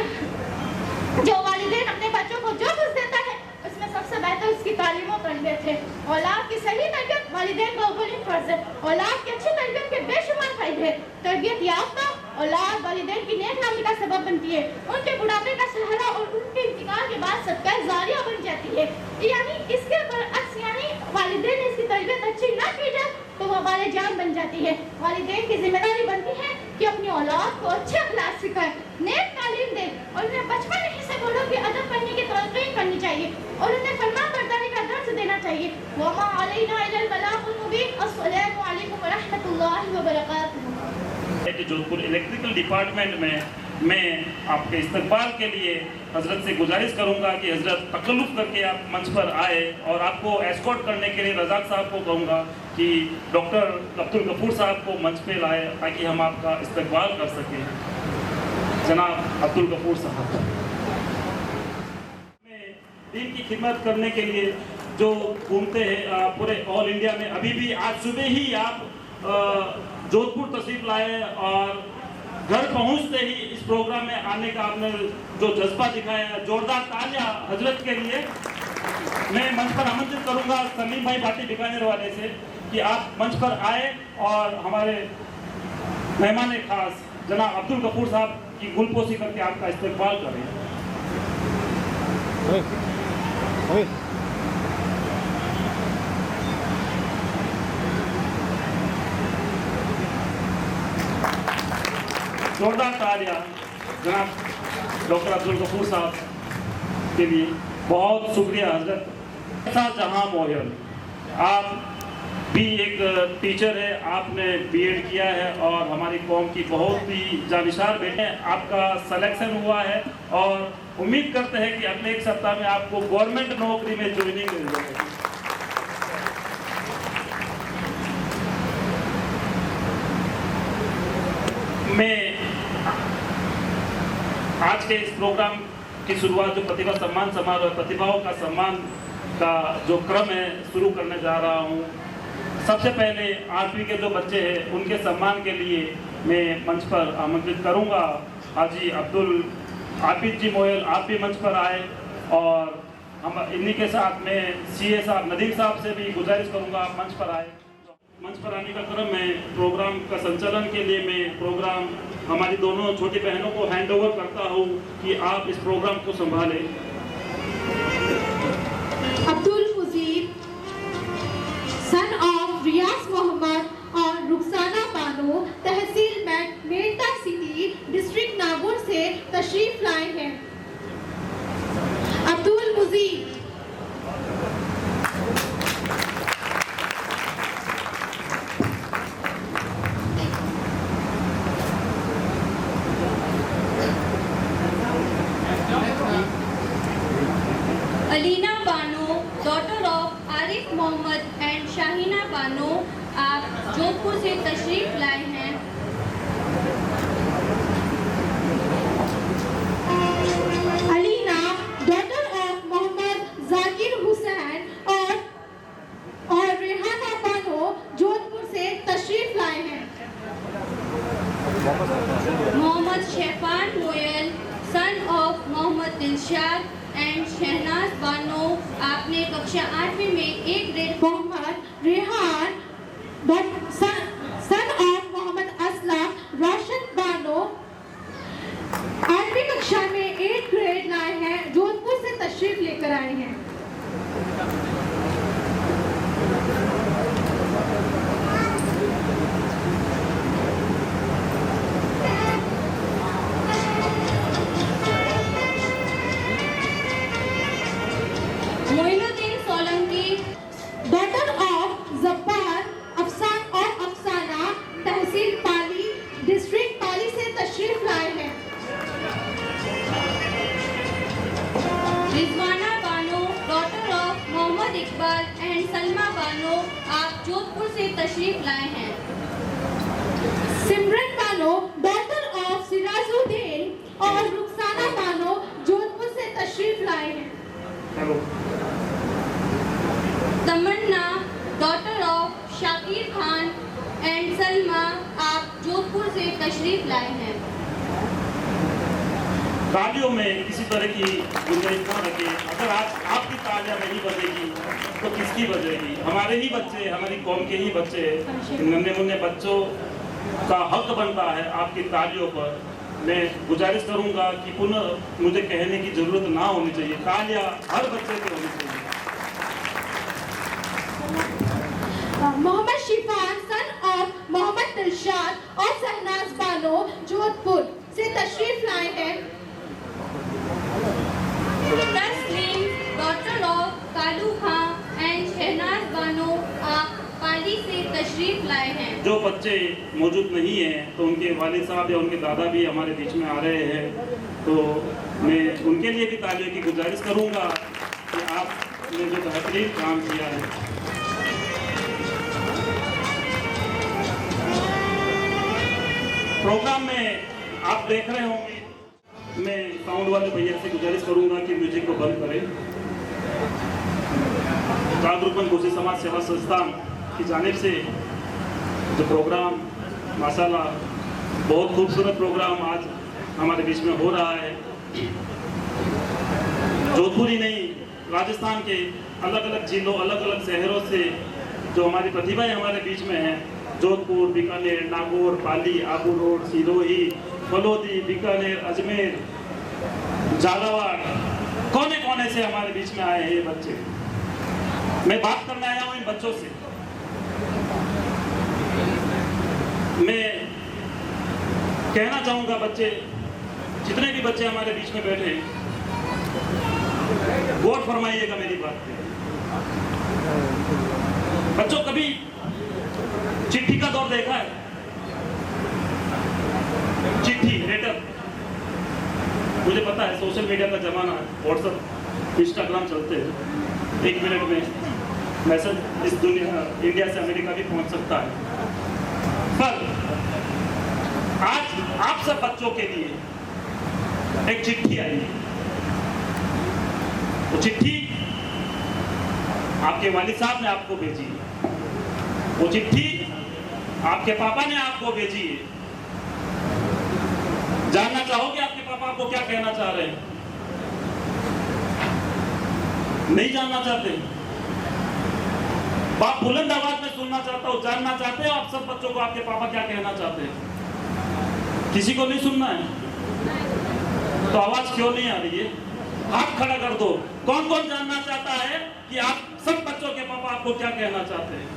E: जो वालिदैन अपने बच्चों को जो कुछ देता है उसमें सबसे बेहतर उसकी तालीम और तरबियत है। औलाद की सही तरबियत वालिदैन का अव्वली फर्ज है। औलाद की अच्छी तरबियत के बेशुमार फायदे हैं। तरबियत याफ्ता औलाद वालिदैन की नेक नामी का सबब बनती है, उनके बुढ़ापे का सहारा और उनके इंतकाल के बाद सदका जारिया बन जाती है। यानी इसके बरअक्स यानी वालिदैन ने इसकी तरबियत अच्छी ना की जाए तो वो वाले जान बन जाती है। वालिदैन की जिम्मेदारी बनती है कि अपनी औलाद को अच्छे अखलाक सिखाए, नेक तालीम दे और उन्हें बचपन ही से बड़ों की अदब करने की तलक़ीन करनी चाहिए और उन्हें फरमाबरदारी का दर्स देना चाहिए। वमा अलैना इल्लल बलागुल मुबीन। अस्सलामु अलैकुम व रहमतुल्लाहि व बरकातुहू।
A: जोधपुर इलेक्ट्रिकल डिपार्टमेंट में मैं आपके इस्तकबाल के लिए हजरत से गुजारिश करूंगा कि हजरत तकल्लुफ़ करके आप मंच पर आए और आपको एस्कॉर्ट करने के लिए रज़ाक साहब को कहूँगा कि डॉक्टर अब्दुल गफूर साहब को मंच पे लाए ताकि हम आपका इस्तकबाल कर सकें। जनाब अब्दुल गफूर साहब दीन की खिदमत करने के लिए जो घूमते हैं पूरे ऑल इंडिया में, अभी भी आज सुबह ही आप जोधपुर तशरीफ लाए और घर पहुंचते ही इस प्रोग्राम में आने का आपने जो जज्बा दिखाया, जोरदार तालियां हजरत के लिए। मैं मंच पर आमंत्रित करूंगा सलीम भाई भाटी बीकानेर वाले से कि आप मंच पर आए और हमारे मेहमान खास जनाब अब्दुल गफूर साहब की गुलपोशी करके आपका इस्तकबाल करें। जोरदार तालियां जनाब डॉक्टर अब्दुल गफूर साहब के लिए। बहुत शुक्रिया हजरत। जहां मोहल, आप भी एक टीचर है, आपने बीएड किया है और हमारी कौम की बहुत ही जानिशार बेटे हैं। आपका सिलेक्शन हुआ है और उम्मीद करते हैं कि अगले एक सप्ताह में आपको गवर्नमेंट नौकरी में ज्वाइनिंग मिल जाएगी। मैं आज के इस प्रोग्राम की शुरुआत जो प्रतिभा सम्मान समारोह, प्रतिभाओं का सम्मान का जो क्रम है शुरू करने जा रहा हूँ। सबसे पहले 8वीं के जो बच्चे हैं उनके सम्मान के लिए मैं मंच पर आमंत्रित करूँगा हाजी अब्दुल आबिद जी मोयल, आप भी मंच पर आए और हम इन्हीं के साथ में सीए साहब नदीम साहब से भी गुजारिश करूँगा आप मंच पर आए। मंच पर आने का क्रम है। प्रोग्राम का संचालन के लिए मैं प्रोग्राम हमारी दोनों छोटी बहनों को हैंड ओवर करता हूँ कि आप इस प्रोग्राम को संभालें।
D: अब्दुल मुजीब सन ऑफ रियाज मोहम्मद और रुखसाना बानो तहसील मेड़ता सिटी डिस्ट्रिक्ट नागौर से तशरीफ लाए हैं। Abdul Mujeeb
F: Alina Bano, daughter of Arif Mohammad and Shahina Bano, आप जोधपुर से तशरीफ लाए हैं। Mohammad Shefan Moyal, son of Mohammad Dilshad and Shehnaz Bano, आपने कक्षा 8वीं में A grade
D: Mohammad Rehan, son of Mohammad Aslam, रोशन बानो 8वीं कक्षा में 8 ग्रेड लाए हैं, जोधपुर से तशरीफ लेकर आए हैं।
F: Moinuddin Solanki,
D: daughter of Jabbar Afsana, tehsil Pali, district Pali से तशरीफ लाए हैं।
F: Rizwana Bano, daughter of Mohammad Iqbal and Salma Bano, आप जोधपुर से तशरीफ लाए हैं।
D: सिमरन बानो, डॉटर ऑफ सिराजुद्दीन और रुखसाना बानो, जोधपुर से तशरीफ लाए हैं।
F: Tamanna, daughter of Shakir Khan and Salma, आप जोधपुर से तशरीफ लाए हैं।
A: तालियों में किसी तरह की गुंजाइश न रखें। अगर आपकी तालियां नहीं बजेगी तो किसकी बजेगी? हमारे ही बच्चे, हमारी कौम के ही बच्चे, नन्हे मुन्ने बच्चों का हक बनता है आपकी तालियों पर। मैं गुजारिश करूंगा कि पुनः मुझे कहने की जरूरत ना होनी चाहिए, तालियां हर बच्चे की होनी चाहिए।
D: मोहम्मद शिफान, सन ऑफ मोहम्मद दिलशाद और शहनाज बानो, जोधपुर से तशरीफ लाए हैं।
F: Taslim, daughter of Kalu Khan and Shahnaz Bano, आप पाली से तशरीफ लाए हैं।
A: जो बच्चे मौजूद नहीं हैं तो उनके वालिद साहब या उनके दादा भी हमारे बीच में आ रहे हैं, तो मैं उनके लिए भी तालियों की गुजारिश करूंगा कि आपने जो बेहतरीन काम किया है। प्रोग्राम में आप देख रहे होंगे, मैं साउंड वाले भैया से गुजारिश करूंगा कि म्यूजिक को बंद करें। जागरूकन गुर्जी समाज सेवा संस्थान की जानिब से जो प्रोग्राम माशाल्लाह बहुत खूबसूरत प्रोग्राम आज हमारे बीच में हो रहा है। जोधपुर ही नहीं, राजस्थान के अलग अलग जिलों, अलग अलग शहरों से जो हमारी प्रतिभाएं हमारे बीच में हैं, जोधपुर, बीकानेर, नागौर, पाली, आबू रोड, सिरोही, फलोदी, बीकानेर, अजमेर, झालावाड़, कोने कोने से हमारे बीच में आए हैं ये बच्चे। मैं बात करने आया हूँ इन बच्चों से। मैं कहना चाहूंगा, बच्चे, जितने भी बच्चे हमारे बीच में बैठे हैं, गौर फरमाइएगा मेरी बात पे। बच्चों, कभी चिट्ठी का दौर देखा है? चिट्ठी, लेटर। मुझे पता है सोशल मीडिया का जमाना है, व्हाट्सएप, इंस्टाग्राम चलते हैं, 1 मिनट में मैसेज इस दुनिया, इंडिया से अमेरिका भी पहुंच सकता है। पर आज आप सब बच्चों के लिए एक चिट्ठी आई है। वो चिट्ठी आपके वालिद साहब ने आपको भेजी है, वो चिट्ठी आपके पापा ने आपको भेजी है। जानना चाहोगे आपके पापा आपको क्या कहना चाह रहे हैं? नहीं जानना चाहते? बाप बुलंद आवाज में सुनना चाहता हूं, जानना चाहते हो आप सब बच्चों को आपके पापा क्या कहना चाहते हैं? किसी को नहीं सुनना है? तो आवाज क्यों नहीं आ रही है? हाथ खड़ा कर दो। कौन कौन जानना चाहता है कि आप सब बच्चों के पापा आपको क्या कहना चाहते हैं?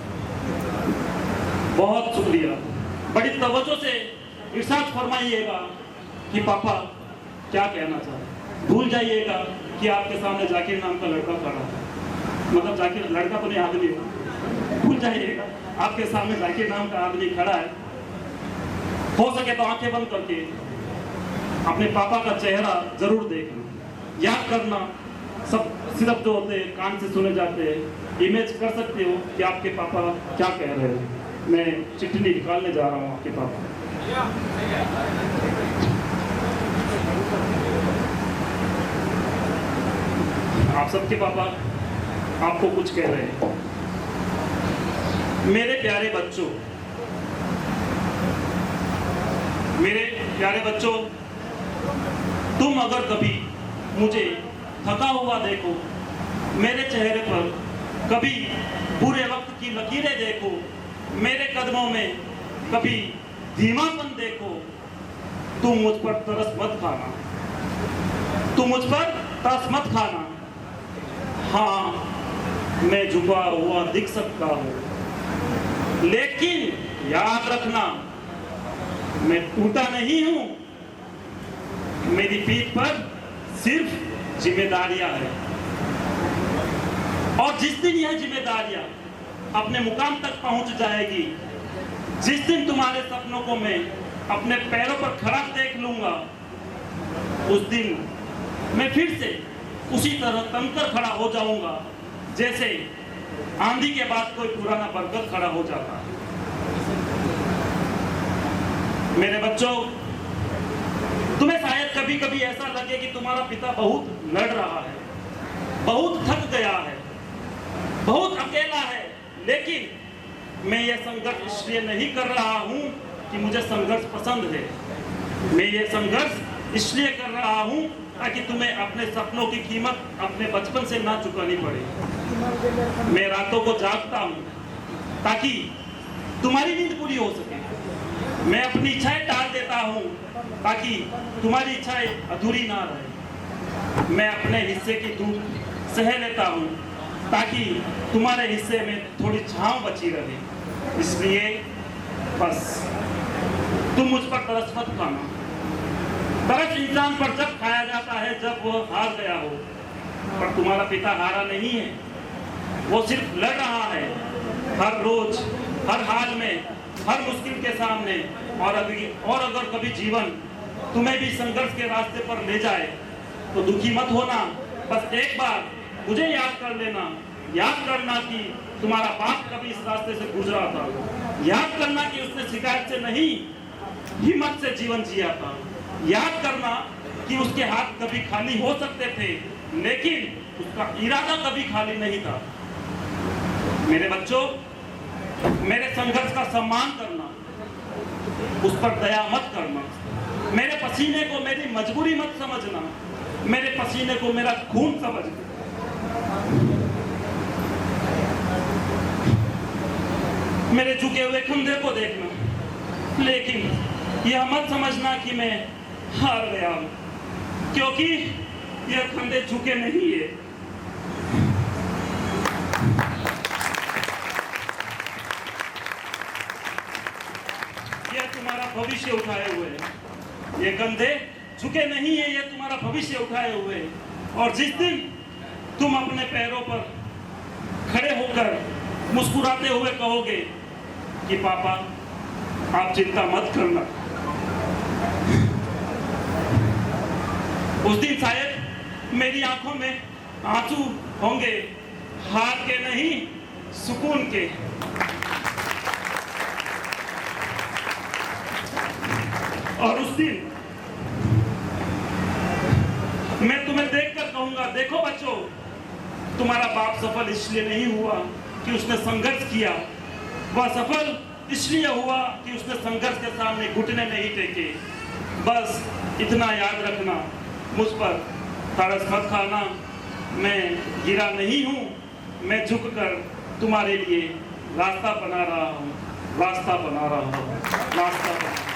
A: बहुत शुक्रिया। बड़ी तवज्जो से इरशाद फरमाइएगा कि पापा क्या कहना चाहते हैं। भूल जाइएगा कि आपके सामने जाकिर नाम का लड़का खड़ा है, मतलब जाकिर लड़का तो नहीं, आदमी है। भूल जाइएगा आपके सामने जाकिर नाम का आदमी खड़ा है। हो सके तो आंखें बंद करके अपने पापा का चेहरा जरूर देखना, याद करना। सब सिर्फ जो होते हैं कान से सुने जाते हैं, इमेज कर सकते हो कि आपके पापा क्या कह रहे हैं। मैं चिट्ठी निकालने जा रहा हूँ आपके पापा। आप सबके पापा आपको कुछ कह रहे हैं। मेरे प्यारे बच्चों, मेरे प्यारे बच्चों, तुम अगर कभी मुझे थका हुआ देखो, मेरे चेहरे पर कभी बुरे वक्त की लकीरें देखो, मेरे कदमों में कभी धीमापन देखो, तुम मुझ पर तरस मत खाना, तुम मुझ पर तरस मत खाना। हाँ, मैं झुका हुआ दिख सकता हूँ, लेकिन याद रखना, मैं टूटा नहीं हूं। मेरी पीठ पर सिर्फ जिम्मेदारियां हैं, और जिस दिन यह जिम्मेदारियां अपने मुकाम तक पहुंच जाएगी, जिस दिन तुम्हारे सपनों को मैं अपने पैरों पर खड़ा देख लूंगा, उस दिन मैं फिर से उसी तरह तनकर खड़ा हो जाऊंगा जैसे आंधी के बाद कोई पुराना बरगद खड़ा हो जाता है। मेरे बच्चों, तुम्हें शायद कभी कभी ऐसा लगे कि तुम्हारा पिता बहुत लड़ रहा है, बहुत थक गया है, बहुत अकेला है, लेकिन मैं यह संघर्ष इसलिए नहीं कर रहा हूं कि मुझे संघर्ष पसंद है। मैं ये संघर्ष इसलिए कर रहा हूं ताकि तुम्हें अपने सपनों की कीमत अपने बचपन से ना चुकानी पड़े। मैं रातों को जागता हूं ताकि तुम्हारी नींद पूरी हो सके। मैं अपनी इच्छाएं टाल देता हूं ताकि तुम्हारी इच्छाएं अधूरी ना रहे। मैं अपने हिस्से की धूप सह लेता हूं ताकि तुम्हारे हिस्से में थोड़ी छांव बची रहे। इसलिए बस तुम मुझ पर तरस मत खाना। तरस इंसान पर जब खाया जाता है जब वो हार गया हो, पर तुम्हारा पिता हारा नहीं है, वो सिर्फ लड़ रहा है, हर रोज, हर हाल में, हर मुश्किल के सामने। और अगर कभी जीवन तुम्हें भी संघर्ष के रास्ते पर ले जाए तो दुखी मत होना। बस एक बार मुझे याद कर लेना, याद करना कि तुम्हारा बाप कभी इस रास्ते से गुजरा था, याद करना कि उसने शिकायत से नहीं हिम्मत से जीवन जिया था, याद करना कि उसके हाथ कभी खाली हो सकते थे लेकिन उसका इरादा कभी खाली नहीं था। मेरे बच्चों, मेरे संघर्ष का सम्मान करना, उस पर दया मत करना। मेरे पसीने को मेरी मजबूरी मत समझना, मेरे पसीने को मेरा खून समझना। मेरे झुके हुए कंधे को देखना, लेकिन यह मत समझना कि मैं हार गया हूं, क्योंकि यह कंधे झुके नहीं है। यह तुम्हारा भविष्य उठाए हुए है। ये कंधे झुके नहीं है, ये तुम्हारा भविष्य उठाए हुए है। और जिस दिन तुम अपने पैरों पर खड़े होकर मुस्कुराते हुए कहोगे कि पापा आप चिंता मत करना, उस दिन शायद मेरी आंखों में आंसू होंगे, हार के नहीं, सुकून के। और उस दिन मैं तुम्हें देखकर कहूंगा, देखो बच्चों, तुम्हारा बाप सफल इसलिए नहीं हुआ कि उसने संघर्ष किया, वह सफल इसलिए हुआ कि उसने संघर्ष के सामने घुटने नहीं टेके। बस इतना याद रखना, मुझ पर तरस मत खाना। मैं गिरा नहीं हूँ, मैं झुककर तुम्हारे लिए रास्ता बना रहा हूँ, रास्ता बना रहा हूँ, रास्ता बना।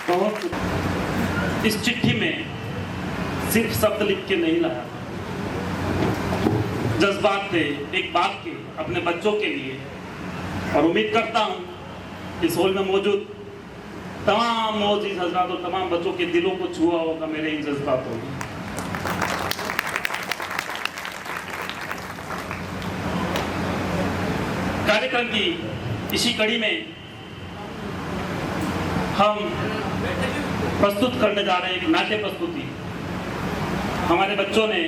A: बहुत इस चिट्ठी में सिर्फ शब्द लिख के नहीं लाया, जज्बात थे एक बाप के अपने बच्चों के लिए। और उम्मीद करता हूँ इस हॉल में मौजूद तमाम मौजूद हजरात और तमाम बच्चों के दिलों को छुआ होगा मेरे इन जज्बातों ने। कार्यक्रम की इसी कड़ी में हम प्रस्तुत करने जा रहे हैं एक नाट्य प्रस्तुति। हमारे बच्चों ने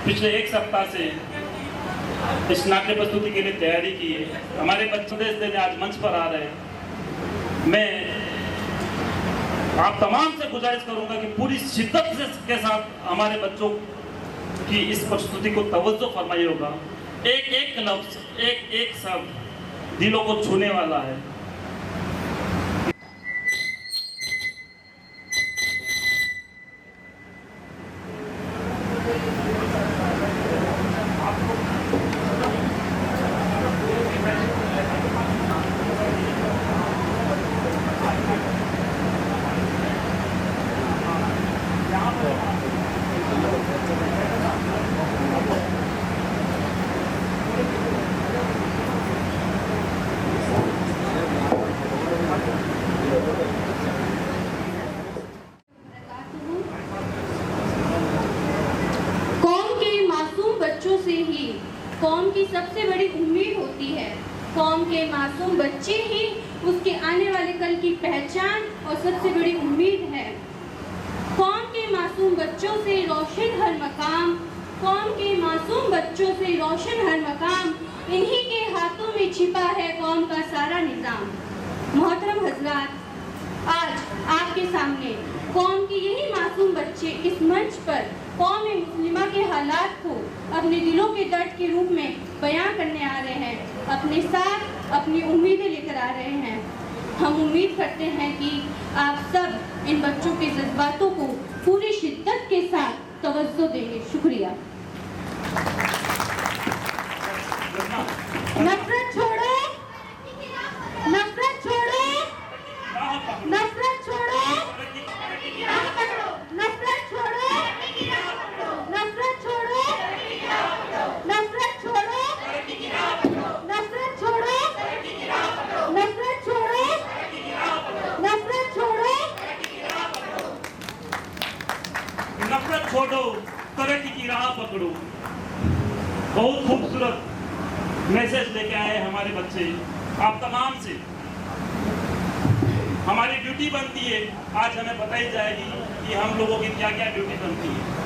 A: पिछले एक सप्ताह से इस नाट्य प्रस्तुति के लिए तैयारी की है। हमारे बच्चों देने आज मंच पर आ रहे हैं। मैं आप तमाम से गुजारिश करूंगा कि पूरी शिद्दत के साथ हमारे बच्चों की इस प्रस्तुति को तवज्जो फरमाइएगा। एक एक लफ्ज, एक एक शब्द दिलों को छूने वाला है।
F: कौम के मासूम बच्चे ही उसके आने वाले कल की पहचान और सबसे बड़ी उम्मीद है। कौम के मासूम बच्चों से रोशन हर मकाम, कौम के मासूम बच्चों से रोशन हर मकाम, इन्हीं के हाथों में छिपा है कौम का सारा निज़ाम। मोहतरम हजरात, आज आपके सामने कौम के यही मासूम बच्चे इस मंच पर कौम मुस्लिमा के हालात को अपने दिलों के दर्द के रूप में बयां करने आ रहे हैं, अपने साथ अपनी उम्मीदें लेकर आ रहे हैं। हम उम्मीद करते हैं कि आप सब इन बच्चों के जज्बातों को पूरी शिद्दत के साथ तवज्जो देंगे। शुक्रिया।
D: नफरत छोड़ो, नफरत छोड़ो, नफरत छोड़ो, नफरत छोड़ो, नफरत छोड़ो, नफरत छोड़ो, नफरत छोड़ो, नफरत छोड़ो, नफरत छोड़ो,
A: नफरत छोड़ो, तरक्की की राह पकड़ो। बहुत खूबसूरत मैसेज लेके आए हमारे बच्चे आप तमाम से। हमारी ड्यूटी बनती है, आज हमें बताई जाएगी कि हम लोगों की क्या क्या ड्यूटी बनती है।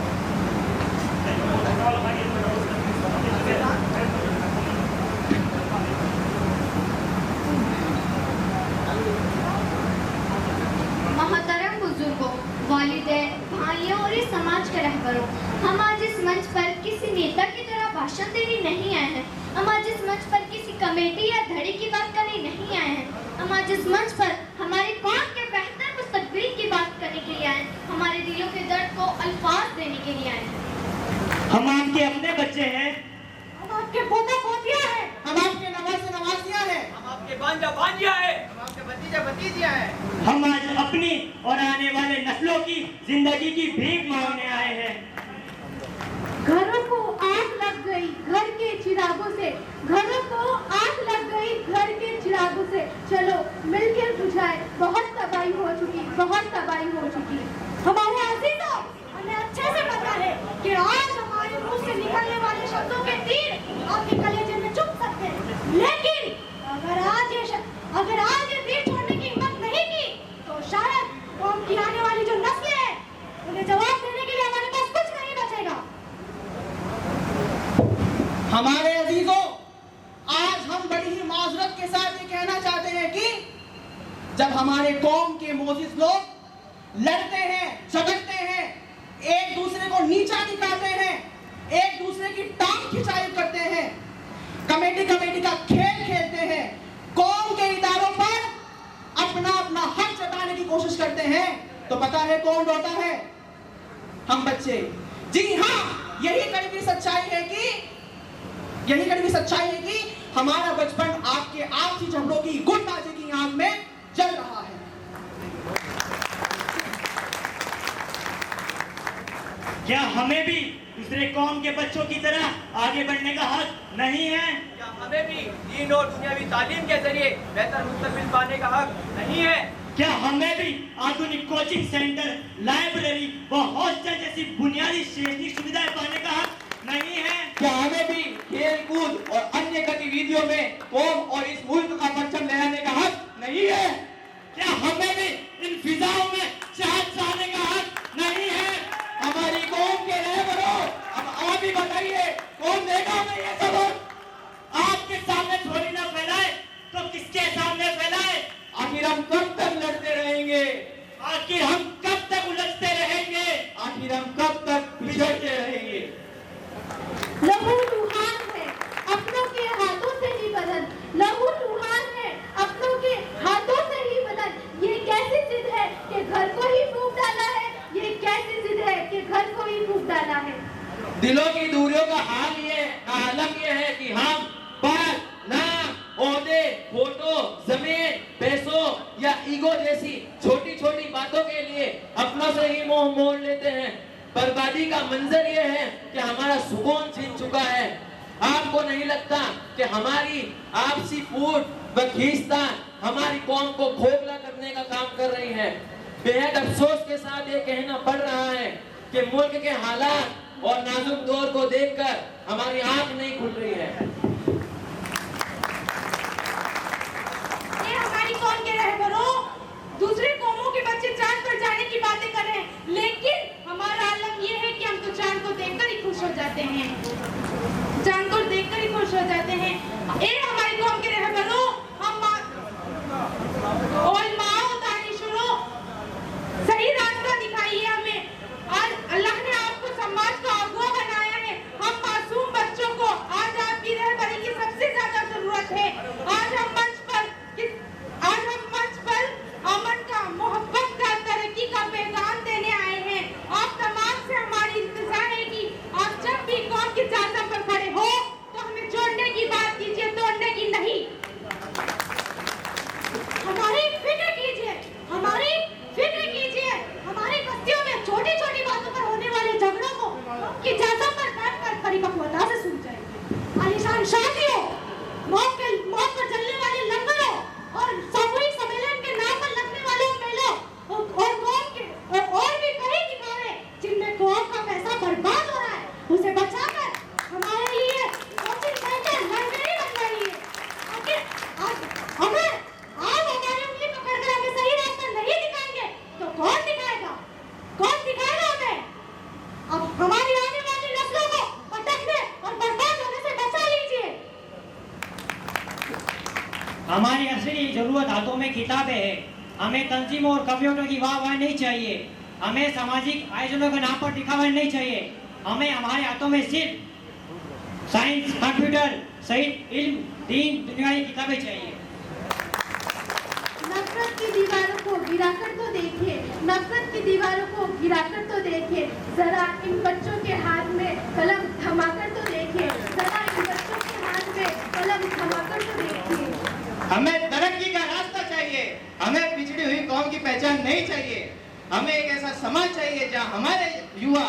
E: मोहतरम बुजुर्गों, वालिदैन, भाइयों और इस समाज के रहबरों, हम आज इस मंच पर किसी नेता की तरह भाषण देने नहीं आए हैं। हम आज इस मंच पर किसी कमेटी या धड़ी की बात करने नहीं आए हैं। हम आज इस मंच पर हमारी कौम के बेहतर मुस्तकबिल की बात करने के लिए आए हैं, हमारे दिलों के दर्द को अल्फाज देने के लिए आए हैं।
G: हम आपके अपने बच्चे हैं,
D: हम आपके पोता पोतिया हैं,
B: हम आपके नवासे नवासिया है,
H: हम आपके बांजा बांजिया है, हम आपके भतीजा भतीजिया है।
G: हम आज अपनी और आने वाले नस्लों की जिंदगी की भीख मांगने आए हैं।
D: घरों को आग लग गई घर के चिरागों से, घरों को आग लग गई घर के चिरागों से, चलो मिलकर बुझाए, बहुत तबाही हो चुकी, बहुत तबाही हो चुकी। हमारे अजीजों, हमें अच्छे से पता है कि आज हमारे मुंह से निकलने वाले शब्दों के तीर आपके कलेजे में चुभ सकते हैं, लेकिन अगर आज ये तीर छोड़ने की हिम्मत नहीं की तो शायद कौम की आने वाली जो नस्लें हैं उन्हें जवाब देने के लिए हमारे पास कुछ नहीं बचेगा।
B: हमारे अजीजों, आज हम बड़ी ही माजरत के साथ ये कहना चाहते हैं कि जब हमारे कौम के मोजिज लोग लड़ते हैं, झगड़ते हैं, एक दूसरे को नीचा दिखाते हैं, एक दूसरे की टांग खिंचाई करते हैं, कमेटी का खेल खेलते हैं, कौम के इदारों पर अपना अपना हक जताने की कोशिश करते हैं, तो पता है कौन रोता है? हम बच्चे। जी हाँ, यही कड़वी सच्चाई है कि हमारा बचपन आपके आपसी झगड़ों की गुटबाजी की आग में जल रहा है।
G: क्या हमें भी दूसरे कौम के बच्चों की तरह आगे बढ़ने का हक नहीं है?
H: क्या हमें भी दीन और दुनियावी तालीम के जरिए बेहतर मुस्तकबिल पाने का हक नहीं है?
G: क्या हमें भी आधुनिक कोचिंग सेंटर, लाइब्रेरी व हॉस्टल जैसी बुनियादी शैक्षणिक सुविधाएं पाने का हक नहीं है?
C: क्या हमें भी खेल कूद और अन्य गतिविधियों में कौम और इस मुल्क का परचम लहराने का हक नहीं है?
G: क्या हमें भी इन फिजाओं में शहद चाहने का हक नहीं है?
C: हमारी कौम के रहबरों, अब आप ही बताइए कौन देगा हमें ये सबक?
G: आपके सामने थोड़ी ना फैलाए तो किसके सामने फैलाए?
C: आखिर हम कब तक लड़ते रहेंगे?
G: आखिर हम कब तक उलझते रहेंगे?
C: आखिर हम कब तक बिछड़ते रहेंगे?
D: लहू लुहान है अपनों के हाथों से ही बदन, लहू लुहान है अपनों के हाथों से ही बदन। ये कैसी जिद है कि घर को ही फूंक डाला है, ये कैसी जिद है कि घर को ही फूंक डाला है।
C: दिलों की दूरियों का आलम ये है कि हम पद, नाम, ओहदे, फोटो, जमीन, पैसों या ईगो जैसी छोटी छोटी बातों के लिए अपनों से ही मोह मोड़ लेते हैं। बर्बादी का मंजर ये है कि हमारा सुकून छीन चुका है। आपको नहीं लगता कि हमारी आपसी फूट व खींचतान हमारी कौम को खोखला करने का काम कर रही है? बेहद अफसोस के साथ ये कहना पड़ रहा है कि मुल्क के हालात और नाजुक दौर को देखकर हमारी आंख नहीं खुल रही है।
G: हमारी असली जरूरत हाथों में किताबें हैं। हमें तंजीमों और कवियों की वाह नहीं चाहिए। हमें सामाजिक आयोजनों के नाम पर दिखावा नहीं चाहिए। हमें हमारे हाथों में सिर्फ साइंस, कंप्यूटर सहित इल्म, दीन, दुनिया की किताबें चाहिए।
D: नफरत की दीवारों को गिराकर तो देखिए, नफरत की दीवारों को गिराकर तो देखिए, जरा इन बच्चों के हाथ में कलम थमाकर तो देखिए, जरा इन बच्चों के हाथ में कलम थमाकर तो देखिए।
B: हमें तरक्की का रास्ता चाहिए, हमें पिछड़ी हुई कौम की पहचान नहीं चाहिए। हमें एक ऐसा समाज चाहिए जहां हमारे युवा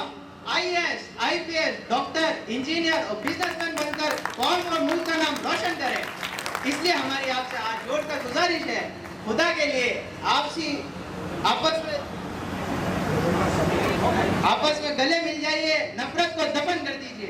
B: IAS, IPS, डॉक्टर, इंजीनियर और बिजनेसमैन बनकर कौम और मुल्क का नाम रोशन करें। इसलिए हमारी आपसे आज जोड़कर गुजारिश है, खुदा के लिए आपस में गले मिल जाइए, नफरत को दफन कर दीजिए।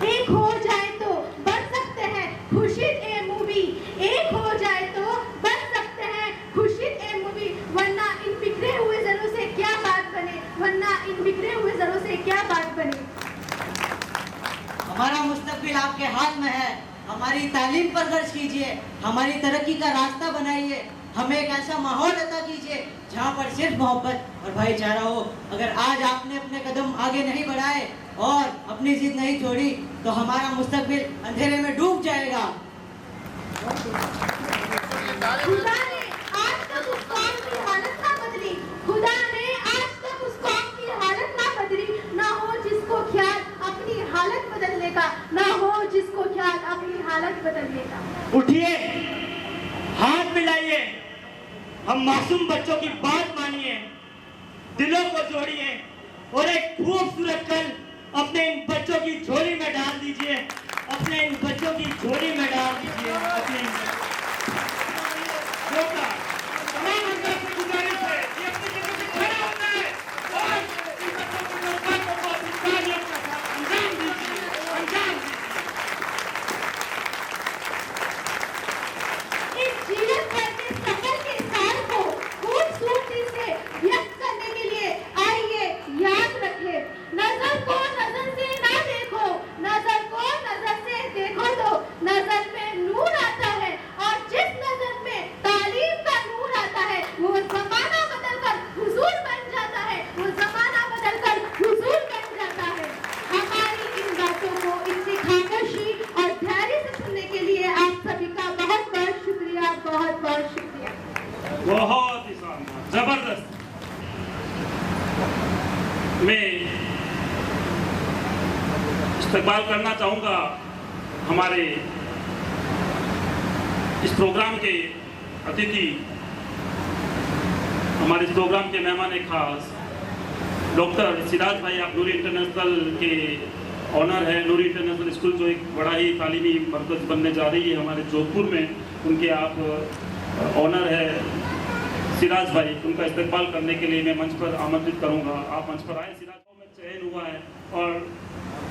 D: एक हो जाए तो बन सकते हैं खुर्शीद ए मूवी, एक हो जाए तो बन सकते हैं खुर्शीद ए मूवी, वरना इन बिखरे हुए जरों से क्या बात बने, वरना इन बिखरे हुए जरों से क्या बात बने।
I: हमारा मुस्तकबिल आपके हाथ में है। हमारी तालीम पर खर्च कीजिए, हमारी तरक्की का रास्ता बनाइए, हमें एक ऐसा माहौल अता कीजिए जहाँ पर सिर्फ मोहब्बत और भाईचारा हो। अगर आज आपने अपने कदम आगे नहीं बढ़ाए और अपनी जिद नहीं छोड़ी तो हमारा मुस्तकबिल अंधेरे में डूब जाएगा।
D: खुदा ने आज तक उस कौम की हालत ना बदली, खुदा ने आज तक उस कौम की हालत ना बदली, ना हो जिसको ख्याल अपनी हालत बदलने का, ना हो जिसको ख्याल अपनी हालत बदलने का।
G: उठिए, हाथ मिलाइए, हम मासूम बच्चों की बात मानिए, दिलों को जोड़िए और एक खूबसूरत कल अपने इन बच्चों की झोली में डाल दीजिए, अपने इन बच्चों की झोली में डाल दीजिए। अपने
A: तमाम अंदर से गुजारिश है कि अपनी जगह से खड़े हो जाए और इन बच्चों के नौकरों को अपनी कार्यों का अंजाम दीजिए, अंजाम दीजिए।
D: इस जीवन भर के सफर के सार को खूबसूरती से व्यक्त करने के लिए आइए याद रखें, नजर को नजर से ना देखो, नजर को नजर से देखो तो नजर में नूर आता है, और जिस नजर में तालीम का नूर आता है वो जमाना बदलकर हुजूर बन जाता है, वो जमाना बदलकर हुजूर बन जाता है। हमारी इन बातों को इतनी खामोशी और धैर्य से सुनने के लिए आप सभी का बहुत बहुत शुक्रिया, बहुत बहुत शुक्रिया।
A: बहुत ही शानदार, जबरदस्त। मैं इस्तकबाल करना चाहूँगा हमारे इस प्रोग्राम के अतिथि, हमारे इस प्रोग्राम के मेहमान खास डॉक्टर सिराज भाई। आप नूरी इंटरनेशनल के ऑनर है। नूरी इंटरनेशनल स्कूल जो एक बड़ा ही तालीमी मरकज़ बनने जा रही है हमारे जोधपुर में, उनके आप ऑनर है सिराज भाई। उनका इस्तकबाल करने के लिए मैं मंच पर आमंत्रित करूंगा। आप मंच पर आए। सिराज भाई में चयन हुआ है और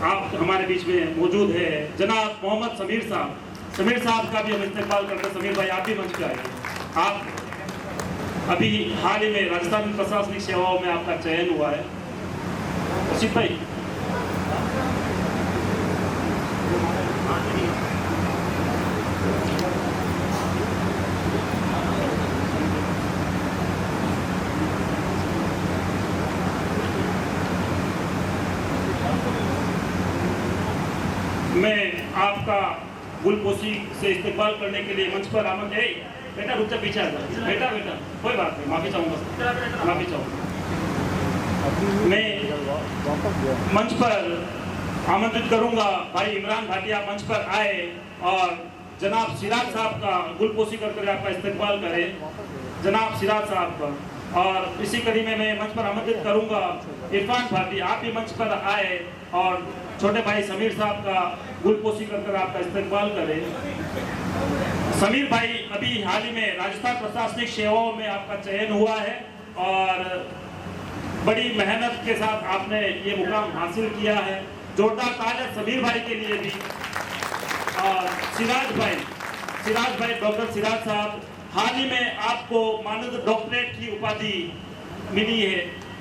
A: आप हमारे बीच में मौजूद है जनाब मोहम्मद समीर साहब। समीर साहब का भी हम इस्तेमाल करते हैं। समीर भाई आप भी मंच पे आइए। आप अभी हाल ही में राजस्थान प्रशासनिक सेवाओं में आपका चयन हुआ है। रशीद भाई मैं आपका गुलपोशी से इस्तेमाल करने के लिए मंच पर आमंत्रित। बेटा रुक जा, पीछे आ जा। बेटा बेटा कोई बात नहीं, माफी चाहूँगा, माफी चाहूँगा। मैं मंच पर आमंत्रित करूँगा भाई इमरान भाटिया मंच पर आए और जनाब सिराज साहब का गुलपोशी कर आपका इस्तेमाल करें, जनाब सिराज साहब का। और इसी कड़ी में मैं मंच पर आमंत्रित करूँगा इरफान भाटी, आप भी मंच पर आए और छोटे भाई समीर साहब का गुलपोशी कर आपका इस्तेमाल करें। समीर भाई अभी हाल ही में राजस्थान प्रशासनिक सेवाओं में आपका चयन हुआ है और बड़ी मेहनत के साथ आपने ये मुकाम हासिल किया है। जोरदार तालियां समीर भाई के लिए भी। और सिराज भाई डॉक्टर सिराज साहब, हाल ही में आपको मानद डॉक्टरेट की उपाधि मिली है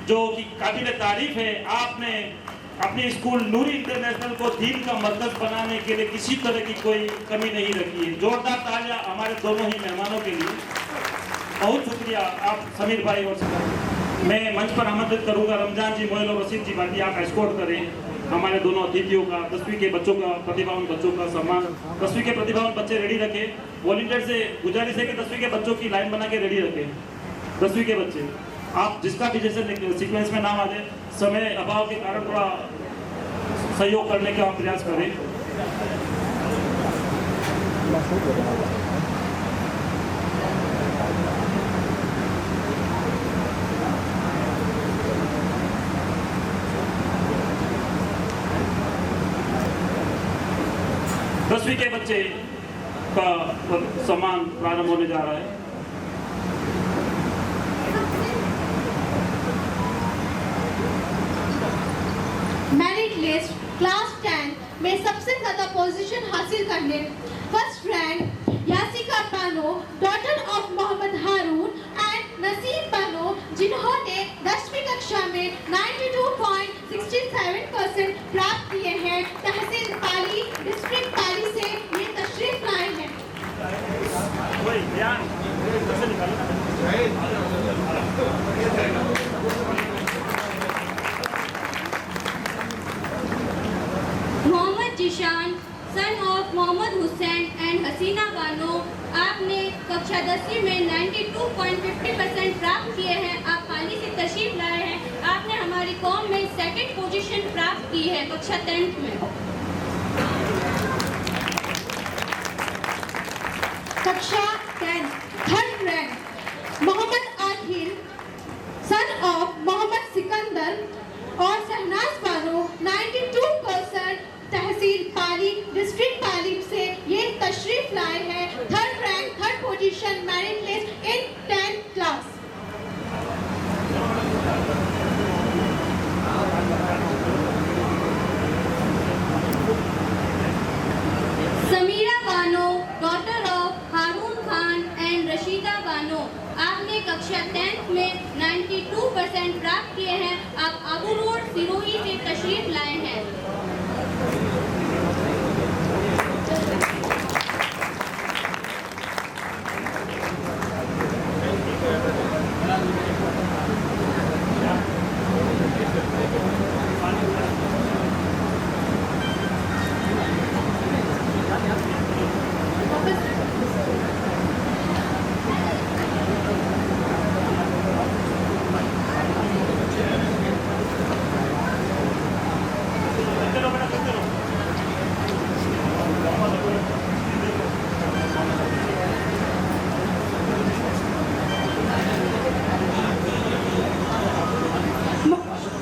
A: जो कि काबिल तारीफ है। आपने अपने स्कूल नूरी इंटरनेशनल को दीन का मरकज बनाने के लिए किसी तरह की कोई कमी नहीं रखी है। जोरदार तालियां हमारे दोनों ही मेहमानों के लिए। बहुत शुक्रिया आप समीर भाई और मैं मंच पर आमंत्रित करूंगा रमजान जी, मोइल और रशीद जी, बाकी आप एस्कॉर्ट करें हमारे दोनों अतिथियों का। 10वीं के बच्चों का, प्रतिभावान बच्चों का सम्मान। 10वीं के प्रतिभावान बच्चे रेडी रखें। वॉलंटियर से गुजारिश है कि 10वीं के बच्चों की लाइन बना के रेडी रखें। 10वीं के बच्चे आप जिसका भी जैसे सीक्वेंस में नाम आ जाए, समय अभाव के कारण थोड़ा सहयोग करने का प्रयास करें। दसवीं के बच्चे का सम्मान प्रारंभ होने जा रहा है।
D: मेरिट लिस्ट क्लास 10 में सबसे ज्यादा पोजीशन हासिल करने first rank Yasika Bano, daughter of Mohammad Haroon and Naseem Bano, जिन्होंने 10वीं कक्षा में 92.67% प्राप्त किए हैं, तहसील पाली, डिस्ट्रिक्ट पाली से ये तशरीफ लाए हैं।
F: Mohammad Zishan, son of Mohammad Hussain and Haseena Bano, आपने कक्षा 10वीं में 92.50% प्राप्त किए हैं। आप पाली से तशरीफ लाए हैं। आपने हमारी कौम में सेकंड पोजीशन प्राप्त की है कक्षा 10th में।
D: कक्षा 10 third rank Mohammad Akhil, son of Mohammad Sikandar और शहनाज बानो, 92% तहसील पाली, डिस्ट्रिक्ट पाली से ये तशरीफ लाए हैं। Third rank, third position, merit list in 10th class.
F: Samira Bano, daughter of Haroon Khan and Rashida Bano, आपने कक्षा 10th में 92% प्राप्त किए हैं। आप अबू रोड सिरोही से तशरीफ लाए हैं।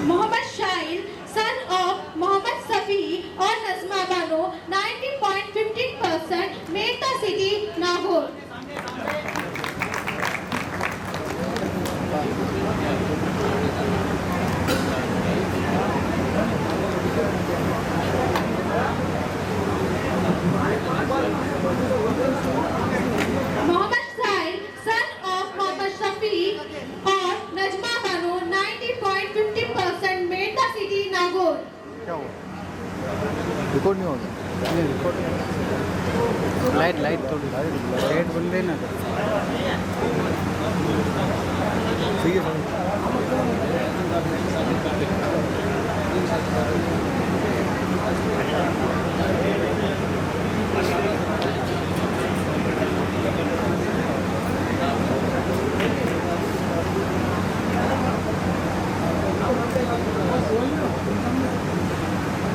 D: मोहम्मद शाहिल, सन ऑफ मोहम्मद सफी और Najma Bano, 90.15%, Merta city, Nagaur. Mohammad Sahil, son of Mohammad Shafi और नजमा बानो, 90.50%, मेरता सिटी, नागौर।
J: रिकॉर्ड नहीं होगा। लाइट थोड़ी लाइट बोल लेना ठीक है।